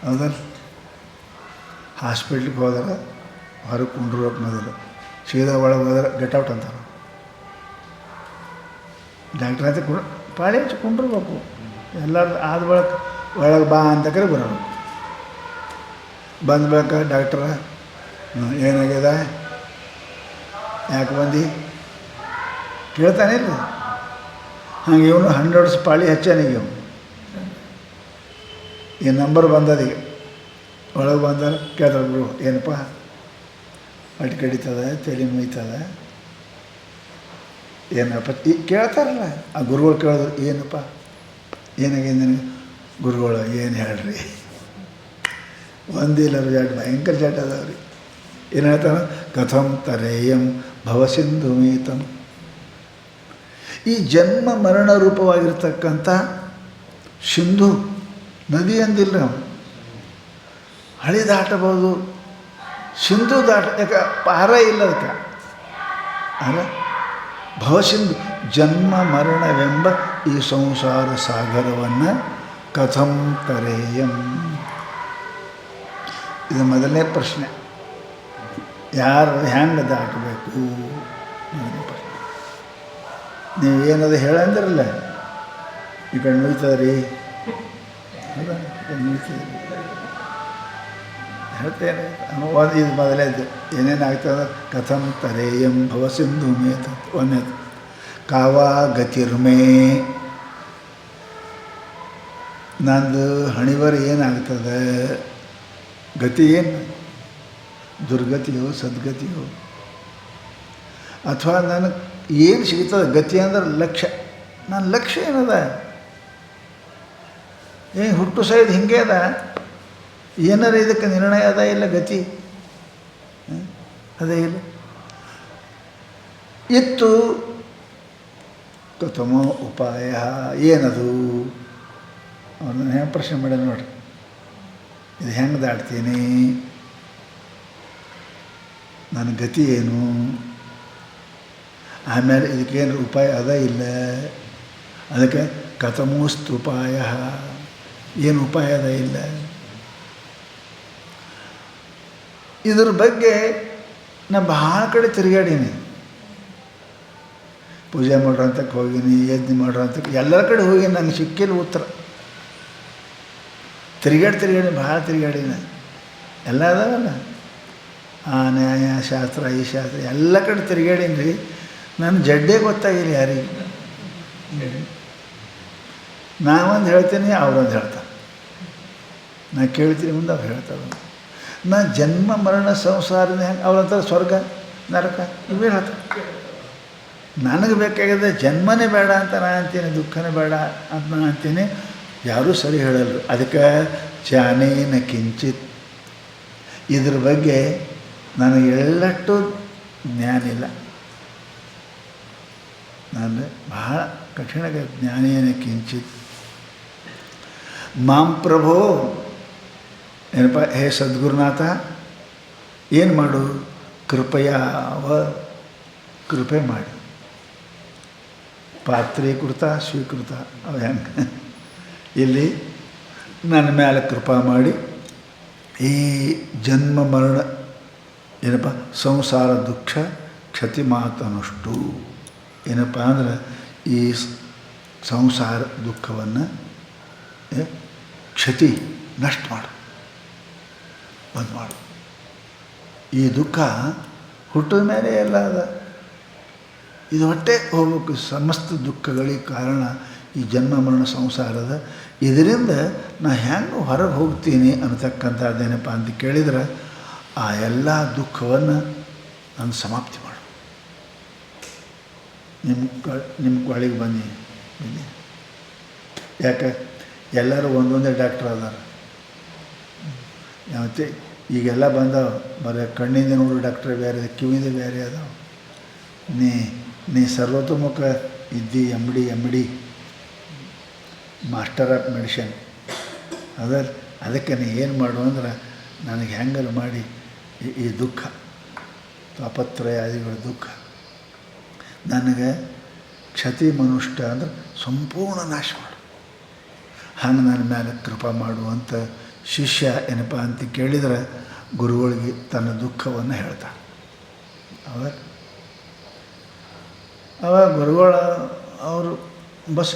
ಹೌದಲ್ಲ, ಹಾಸ್ಪಿಟ್ಲಿಗೆ ಹೋದ್ರೆ ಹೊರಗೆ ಕುಂಡ್ರಬೇಕು ಮೊದಲು, ಸೀದಾ ಒಳಗೆ ಹೋದ್ರೆ ಗೆಟ್ ಔಟ್ ಅಂತಾರೆ. ಡಾಕ್ಟ್ರ್ ಅಂತ ಪಾಳಿ ಹಚ್ಚಿ ಕುಂಡ್ರಬೇಕು. ಎಲ್ಲರೂ ಆದ ಒಳಗೆ ಬಾ ಅಂತಕ್ರೆ ಬರೋದು. ಬಂದ್ಬೇಕಾ ಡಾಕ್ಟ್ರ, ಏನಾಗ್ಯದ, ಯಾಕೆ ಬಂದು ಕೇಳ್ತಾನೆ ಇಲ್ಲ. ಹಂಗೆ ಇವನು 100 ಪಾಳಿ ಹಚ್ಚಾನೀಗ. ಇವನು ಈ ನಂಬರ್ ಬಂದದೀಗ, ಒಳಗೆ ಬಂದಾರ ಕೇಳ್ತಾರೆ, ಗುರು ಏನಪ್ಪ ಹೊಟ್ಟೆ ಕಡಿತದ, ತಲೆ ಮುಯ್ತದ, ಏನಪ್ಪ ಈ ಕೇಳ್ತಾರಲ್ಲ. ಆ ಗುರುಗಳು ಕೇಳಿದ್ರು, ಏನಪ್ಪ ಏನಾಗಿದೆ ನನಗೆ? ಗುರುಗಳು ಏನು ಹೇಳ್ರಿ, ಒಂದಿಲ್ಲ ಜಾಟ್, ಭಯಂಕರ ಜಾಟ್ ಅದಾವ್ರಿ. ಏನು ಹೇಳ್ತಾನೆ, ಕಥಂ ತರೇಯಂ ಭವಸಿಂಧು ಮೇತಂ. ಈ ಜನ್ಮ ಮರಣ ರೂಪವಾಗಿರ್ತಕ್ಕಂಥ ಸಿಂಧು ನದಿ ಅಂದಿಲ್ಲ ನಾವು. ಹಳಿ ದಾಟಬಹುದು, ಸಿಂಧು ಯಾಕೆ ಪಾರ ಇಲ್ಲ ಅದಕ್ಕೆ. ಅಲ್ಲ ಭವಸಿಂಧು ಜನ್ಮ ಮರಣವೆಂಬ ಈ ಸಂಸಾರ ಸಾಗರವನ್ನು ಕಥಂ ತರೇಯಂ. ಇದು ಮೊದಲನೇ ಪ್ರಶ್ನೆ, ಯಾರು ಹೆಂಗೆ ದಾಟಬೇಕು ಮೊದಲನೇ ಪ್ರಶ್ನೆ. ನೀವೇನದು ಹೇಳಂದ್ರಲ್ಲ, ಈ ಕಡೆ ನುಯ್ತದ್ರಿ ಅದ ನುಯ್ತದ್ರಿ ಹೇಳ್ತೇನೆ. ಇದು ಮೊದಲೇದು ಏನೇನಾಗ್ತದೆ, ಕಥಂ ತರೇಯಂ ಭವಸಿಂಧು ಮೇತ. ಒಂದೇದು ಕಾವಾ ಗತಿರ್ಮೇ, ನಂದು ಹಣಿವರ ಏನಾಗ್ತದೆ, ಗತಿ ಏನು, ದುರ್ಗತಿಯೋ ಸದ್ಗತಿಯೋ, ಅಥವಾ ನನಗೆ ಏನು ಸಿಗ್ತದೆ. ಗತಿ ಅಂದ್ರೆ ಲಕ್ಷ್ಯ, ನನ್ನ ಲಕ್ಷ್ಯ ಏನದ, ಏನು ಹುಟ್ಟು ಸಹಿತ ಹಿಂಗೆ ಅದ, ಏನಾರ ಇದಕ್ಕೆ ನಿರ್ಣಯ ಅದ ಇಲ್ಲ, ಗತಿ ಅದೇ ಇಲ್ಲ. ಇತ್ತು ಕಥಮೋ ಉಪಾಯ, ಏನದು ಅವ್ರನ್ನ ಹೆಂಗೆ ಪ್ರಶ್ನೆ ಮಾಡ್ಯಾರ ನೋಡ್ರಿ. ಇದು ಹೆಂಗೆ ದಾಟ್ತೀನಿ, ನನ್ನ ಗತಿ ಏನು, ಆಮೇಲೆ ಇದಕ್ಕೇನು ಉಪಾಯ ಅದ ಇಲ್ಲ. ಅದಕ್ಕೆ ಕಥಮೋಸ್ತು ಉಪಾಯ, ಏನು ಉಪಾಯ ಅದ ಇಲ್ಲ. ಇದ್ರ ಬಗ್ಗೆ ನಾನು ಭಾಳ ಕಡೆ ತಿರುಗಾಡೀನಿ. ಪೂಜೆ ಮಾಡ್ರೋ ಅಂತಕ್ಕೆ ಹೋಗೀನಿ, ಯಜ್ಞ ಮಾಡ್ರೋ ಅಂತಕ್ಕೆ ಎಲ್ಲರ ಕಡೆ ಹೋಗಿ ನನಗೆ ಸಿಕ್ಕಿಲ್ಲ ಉತ್ತರ. ತಿರುಗಾಡಿ ಭಾಳ ತಿರುಗಾಡೀನಿ. ಎಲ್ಲ ಅದಾವಲ್ಲ, ಆ ನ್ಯಾಯ ಶಾಸ್ತ್ರ ಈ ಶಾಸ್ತ್ರ ಎಲ್ಲ ಕಡೆ ತಿರುಗಾಡೀನಿ ರೀ. ನನ್ನ ಜಡ್ಡೇ ಗೊತ್ತಾಗಿಲ್ಲ ಯಾರಿಗೆ. ನಾವೊಂದು ಹೇಳ್ತೀನಿ, ಅವ್ರೊಂದು ಹೇಳ್ತಾರೆ. ನಾ ಕೇಳ್ತೀನಿ ಮುಂದೆ ಅವ್ರು ಹೇಳ್ತಾರೆ. ನಾ ಜನ್ಮ ಮರಣ ಸಂಸಾರದ ಹೆಂಗೆ ಅವ್ರಂತಾರೆ ಸ್ವರ್ಗ ನರಕ ಇವೇ ಹೇಳ್ತಾರೆ. ನನಗೆ ಬೇಕಾಗಿದೆ ಜನ್ಮನೇ ಬೇಡ ಅಂತ ನಾನು ಅಂತೀನಿ, ದುಃಖನೇ ಬೇಡ ಅಂತ ನಾನು ಅಂತೀನಿ. ಯಾರೂ ಸರಿ ಹೇಳಲ್ರು. ಅದಕ್ಕೆ ಜಾನೇನ ಕಿಂಚಿತ್, ಇದ್ರ ಬಗ್ಗೆ ನನಗೆ ಎಳ್ಳಷ್ಟು ಜ್ಞಾನ ಇಲ್ಲ. ನಾನು ಭಾಳ ಕಠಿಣ ಜ್ಞಾನೇನ ಕಿಂಚಿತ್. ಮಾಂ ಪ್ರಭೋ, ಏನಪ್ಪ ಹೇ ಸದ್ಗುರುನಾಥ, ಏನು ಮಾಡು, ಕೃಪೆ ಮಾಡಿ. ಪಾತ್ರೀಕೃತ ಸ್ವೀಕೃತ ಅವು ಹೆಂಗೆ, ಇಲ್ಲಿ ನನ್ನ ಮೇಲೆ ಕೃಪಾ ಮಾಡಿ ಈ ಜನ್ಮ ಮರಣ ಏನಪ್ಪ ಸಂಸಾರ ದುಃಖ ಕ್ಷತಿ ಮಾತನುಷ್ಟು, ಏನಪ್ಪ ಅಂದ್ರೆ ಈ ಸಂಸಾರ ದುಃಖವನ್ನು ಕ್ಷತಿ ನಷ್ಟ ಮಾಡು, ಬಂದ್ ಮಾಡು. ಈ ದುಃಖ ಹುಟ್ಟಿದ ಮೇಲೆ ಎಲ್ಲ ಅದ, ಇದು ಹೊಟ್ಟೆ ಹೋಗ್ಬೇಕು. ಸಮಸ್ತ ದುಃಖಗಳಿಗೆ ಕಾರಣ ಈ ಜನ್ಮ ಮರಣ ಸಂಸಾರದ. ಇದರಿಂದ ನಾ ಹೆಂಗೆ ಹೊರಗೆ ಹೋಗ್ತೀನಿ ಅನ್ನತಕ್ಕಂಥದ್ದೇನಪ್ಪ ಅಂತ ಕೇಳಿದ್ರೆ, ಆ ಎಲ್ಲ ದುಃಖವನ್ನು ನಾನು ಸಮಾಪ್ತಿ ಮಾಡು. ನಿಮ್ಮ ಒಳಗೆ ಬನ್ನಿ. ಯಾಕೆ ಎಲ್ಲರೂ ಒಂದೊಂದೇ ಡಾಕ್ಟ್ರ್ ಅದಾರ. ಯಾವತ್ತೆ ಈಗೆಲ್ಲ ಬಂದಾವ, ಬರೀ ಕಣ್ಣಿಂದ ನೋಡೋ ಡಾಕ್ಟ್ರ್ ಬೇರೆ, ಕಿವಿಯಿಂದ ಬೇರೆ ಅದಾವ. ನೀ ಸರ್ವತೋಮುಖ ಇದ್ದಿ, M D master of medicine ಅದ. ಅದಕ್ಕೆ ನೀ ಏನು ಮಾಡು ಅಂದ್ರೆ, ನನಗೆ ಹೆಂಗಲ್ಲ ಮಾಡಿ ಈ ದುಃಖ ತಾಪತ್ರಯಾದಿಗಳ ದುಃಖ ನನಗೆ ಕ್ಷತಿ ಮನುಷ್ಠ ಅಂದ್ರೆ ಸಂಪೂರ್ಣ ನಾಶ ಮಾಡು. ಹಂಗೆ ನನ್ನ ಮೇಲೆ ಕೃಪಾ ಮಾಡುವಂಥ ಶಿಷ್ಯ ಏನಪ್ಪ ಅಂತ ಕೇಳಿದರೆ, ಗುರುಗಳಿಗೆ ತನ್ನ ದುಃಖವನ್ನು ಹೇಳ್ತಾನೆ. ಅವಾಗ ಗುರುಗಳ ಅವರು ಬಸ್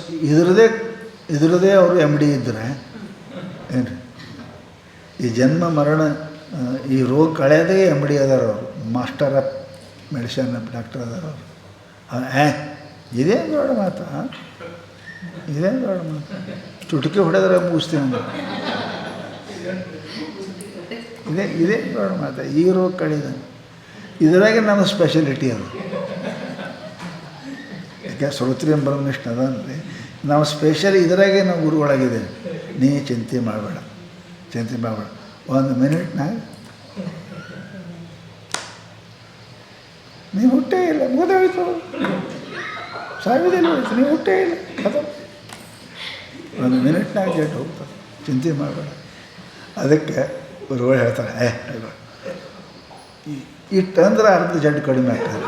ಇದ್ರದೇ ಅವರು ಎಮ್ ಡಿ ಇದ್ದರೆ ಏನು ರೀ, ಈ ಜನ್ಮ ಮರಣ ಈ ರೋಗ ಕಳೆಯೋದೇ ಎಮ್ ಡಿ ಅದಾರ ಅವರು, ಮಾಸ್ಟರ್ ಆಫ್ ಮೆಡಿಷನ್ ಡಾಕ್ಟರ್ ಅದಾರ ಅವರು. ಇದೇನು ದೊಡ್ಡ ಮಾತಾ, ಇದೇನು ದೊಡ್ಡ ಮಾತು, ಚುಟುಕಿ ಹೊಡೆದ್ರೆ ಮುಗಿಸ್ತೀನಿ ಅಂದ್ರೆ ಇದೇ ದೊಡ್ಡ ಮಾತಾ. ಈ ರೋಗ ಕಳೆದ ಇದರಾಗೆ ನಮ್ಮ ಸ್ಪೆಷಲಿಟಿ ಅದು. ಯಾಕೆ ಶ್ರೋತ್ರಿಯಂ ಬ್ರಹ್ಮನಿಷ್ಠ ಅದನ್ರಿ, ನಾವು ಸ್ಪೆಷಲ್ ಇದರಾಗೆ ನಾವು ಗುರುಗಳಾಗಿದ್ದೇವೆ. ನೀ ಚಿಂತೆ ಮಾಡಬೇಡ. ಒಂದು ಮಿನಿಟ್ನಾಗ ನೀವು ಹುಟ್ಟೇ ಇಲ್ಲ, ಮುಗಿದೋಯ್ತು, ಸಾವಿರದಲ್ಲಿ ಹೋಯ್ತು, ನೀವು ಹುಟ್ಟೇ ಇಲ್ಲ. ಅದು ಒಂದು ಮಿನಿಟ್ನಾಗ ಜಡ್ಡು ಹೋಗ್ತದೆ, ಚಿಂತೆ ಮಾಡಬೇಡ. ಅದಕ್ಕೆ ಗುರುಗಳು ಹೇಳ್ತಾರೆ, ಇಟ್ಟಂದ್ರೆ ಅರ್ಧ ಜಡ್ಡು ಕಡಿಮೆ ಆಗ್ತದೆ,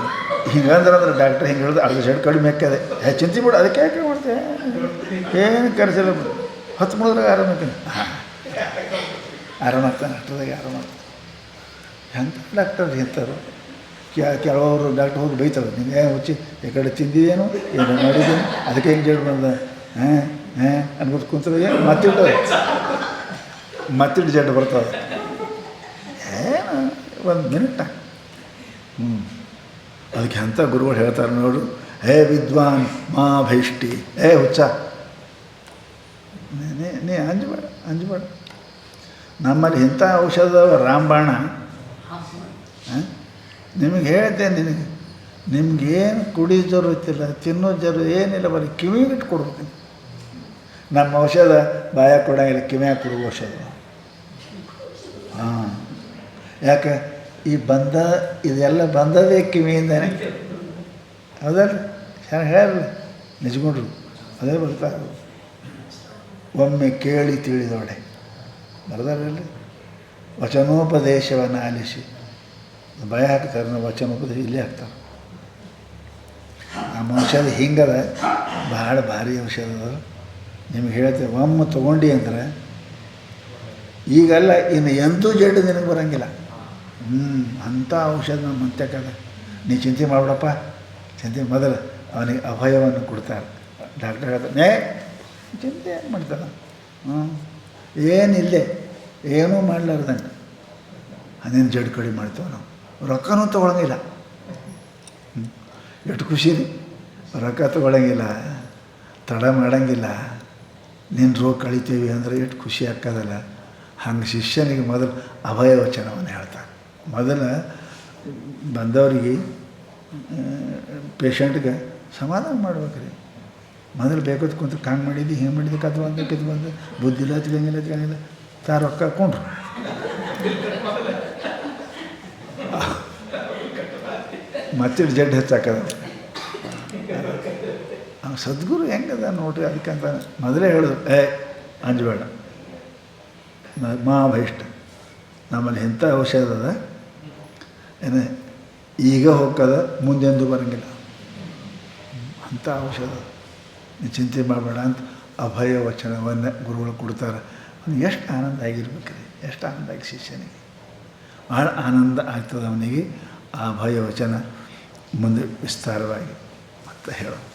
ಹಿಂಗಂದ್ರೆ ಡಾಕ್ಟ್ರ್ ಹಿಂಗೆ ಹೇಳಿದ್ರೆ ಅರ್ಧ ಜಡ್ಡು ಕಡಿಮೆ ಆಗ್ತದೆ. ಚಿಂತೆ ಬಿಡು, ಅದಕ್ಕೆ ಯಾಕೆ ಮಾಡ್ತೇವೆ, ಏನು ಖರ್ಚಿಲ್ಲ, 10 ಮುಳಿದ್ರಾಗ ಆರಾಮಾಗ್ತಾನೆ. ಹಾಂ, ಆರಾಮಾಗ್ತಾನೆ, ಅಷ್ಟರದಾಗ ಆರಾಮಾಗ್ತಾನೆ. ಎಂಥ ಡಾಕ್ಟರ್ ಇಂಥವ್ರು. ಕೆಲವರು ಡಾಕ್ಟ್ರ್ ಹೋಗಿ ಬೈತಾರೆ, ನೀವೇ ಹುಚ್ಚಿ ಈ ಕಡೆ ತಿಂದಿದ್ದೇನು ಏನು ಮಾಡಿದ್ದೇನು, ಅದಕ್ಕೆ ಹೆಂಗೆ ಜಡ್ಡು ಬಂದ ಅನ್ಬೋದು ಕುಂತರೆ ಮತ್ತಿಟ್ಟು ಜಡ್ಡು ಬರ್ತದೆ. ಏನು ಒಂದು ಮಿನಿಟ. ಅದಕ್ಕೆ ಅಂಥ ಗುರುಗಳು ಹೇಳ್ತಾರೆ ನೋಡು, ಹೇ ವಿದ್ವಾನ್ ಮಾ ಭೈಷ್ಟಿ, ಹೇ ಹುಚ್ಚ, ನೀ ಅಂಜಬೇಡ. ನಮ್ಮಲ್ಲಿ ಇಂಥ ಔಷಧ ರಾಮಬಾಣ. ನಿಮಗೆ ಹೇಳ್ದೆ, ನಿಮಗೇನು ಕುಡಿ ಜರುತ್ತಿಲ್ಲ, ತಿನ್ನೋ ಏನಿಲ್ಲ, ಬರೀ ಕಿವಿಗಿಟ್ಟು ಕೊಡ್ಬೇಕು. ನಮ್ಮ ಔಷಧ ಬಾಯಾಗ ಕೊಡೋಂಗಿಲ್ಲ, ಕಿವಿಯಾಗ ಕೊಡುವ ಔಷಧ. ಹಾಂ, ಯಾಕೆ ಇದೆಲ್ಲ ಬಂದದೇ ಕಿವಿಯಿಂದಾನೆ. ಹೌದಲ್ಲ, ಚೆನ್ನಾಗಿ ಹೇಳಲ್ಲ ನಿಜಗೊಂಡ್ರು, ಅದೇ ಬರ್ತಾರೆ. ಒಮ್ಮೆ ಕೇಳಿ ತಿಳಿದೋಡೆ ಬರ್ದಾರಲ್ಲಿ, ವಚನೋಪದೇಶವನ್ನು ಆಲಿಸಿ ಭಯ ಹಾಕ್ತಾರೆ. ನಾವು ವಚನೋಪದೇಶ ಇಲ್ಲೇ ಹಾಕ್ತಾರೆ. ನಮ್ಮ ಔಷಧ ಹಿಂಗದ, ಭಾಳ ಭಾರಿ ಔಷಧ ಅದ. ನಿಮ್ಗೆ ಹೇಳ್ತೇವೆ, ಒಮ್ಮೆ ತೊಗೊಂಡು ಅಂದ್ರೆ ಈಗಲ್ಲ, ಇನ್ನು ಎಂದೂ ಜಡ್ಡು ನಿನಗೆ ಬರೋಂಗಿಲ್ಲ. ಅಂಥ ಔಷಧ ನಮ್ಮ ಮಂತ್ಯಕ್ಕದ. ನೀ ಚಿಂತೆ ಮಾಡ್ಬಿಡಪ್ಪ, ಚಿಂತೆ ಮೊದಲು ಅವನಿಗೆ ಅಭಯವನ್ನು ಕೊಡ್ತಾರೆ. ಡಾಕ್ಟರ್ ಹೇಳ್ತಾನೆ, ಚಿಂತೆ ಏನು ಮಾಡ್ತಾನೆ, ಏನಿಲ್ಲದೆ ಏನೂ ಮಾಡಲಾರ್ದಂಗೆ ಅದೇನು ಜಡ್ಡು ಕಡಿಮೆ ಮಾಡ್ತೇವೆ ನಾವು. ರೊಕ್ಕನೂ ತೊಗೊಳಂಗಿಲ್ಲ. ಎಷ್ಟು ಖುಷಿ ರೀ, ರೊಕ್ಕ ತೊಗೊಳಂಗಿಲ್ಲ, ತಡ ಮಾಡೋಂಗಿಲ್ಲ, ನಿನ್ನ ರೋಗ ಕಳಿತೀವಿ ಅಂದರೆ ಎಷ್ಟು ಖುಷಿ ಆಗ್ತದಲ್ಲ. ಹಂಗೆ ಶಿಷ್ಯನಿಗೆ ಮೊದಲು ಅಭಯ ವಚನವನ್ನು ಹೇಳ್ತಾರೆ. ಮೊದಲು ಬಂದವರಿಗೆ ಪೇಷಂಟ್ಗೆ ಸಮಾಧಾನ ಮಾಡ್ಬೇಕ್ರಿ. ಮೊದಲು ಬೇಕೋದು ಕುಂತು ಹಂಗೆ ಮಾಡಿದ್ದು, ಹಿಂಗೆ ಮಾಡಿದ್ದು, ಕದ್ದು ಬಂದು ಕಿದ್ದು ಬಂದು, ಬುದ್ಧಿಲ್ಲ ಹಚ್ಕೊಂಗಿಲ್ಲ ತಾ ರೊಕ್ಕ ಹಾಕ್ಕೊಂಡ್ರು. ಮತ್ತೆ ಜಡ್ಡು ಹೆಚ್ಚಾಕದ. ಸದ್ಗುರು ಹೆಂಗದ ನೋಡ್ರಿ. ಅದಕ್ಕಂತ ಮೊದಲೇ ಹೇಳಿದ್ರು, ಅಂಜಬೇಡ, ಮಹಾಭೈಷ್ಟ, ನಮ್ಮಲ್ಲಿ ಇಂಥ ಔಷಧ ಅದ, ಏನು ಈಗ ಹೋಗ್ತದ, ಮುಂದೆಂದು ಬರೋಂಗಿಲ್ಲ, ಅಂಥ ಔಷಧ, ನೀನು ಚಿಂತೆ ಮಾಡಬೇಡ ಅಂತ ಅಭಯ ವಚನವನ್ನು ಗುರುಗಳು ಕೊಡ್ತಾರೆ. ಅವ್ನಿಗೆ ಎಷ್ಟು ಆನಂದ ಆಗಿರ್ಬೇಕ್ರಿ, ಎಷ್ಟು ಆನಂದ ಆಗಿ ಶಿಷ್ಯನಿಗೆ ಭಾಳ ಆನಂದ ಆಗ್ತದೆ ಅವನಿಗೆ. ಆ ಅಭಯ ವಚನ ಮುಂದೆ ವಿಸ್ತಾರವಾಗಿ ಮತ್ತೆ ಹೇಳೋದು.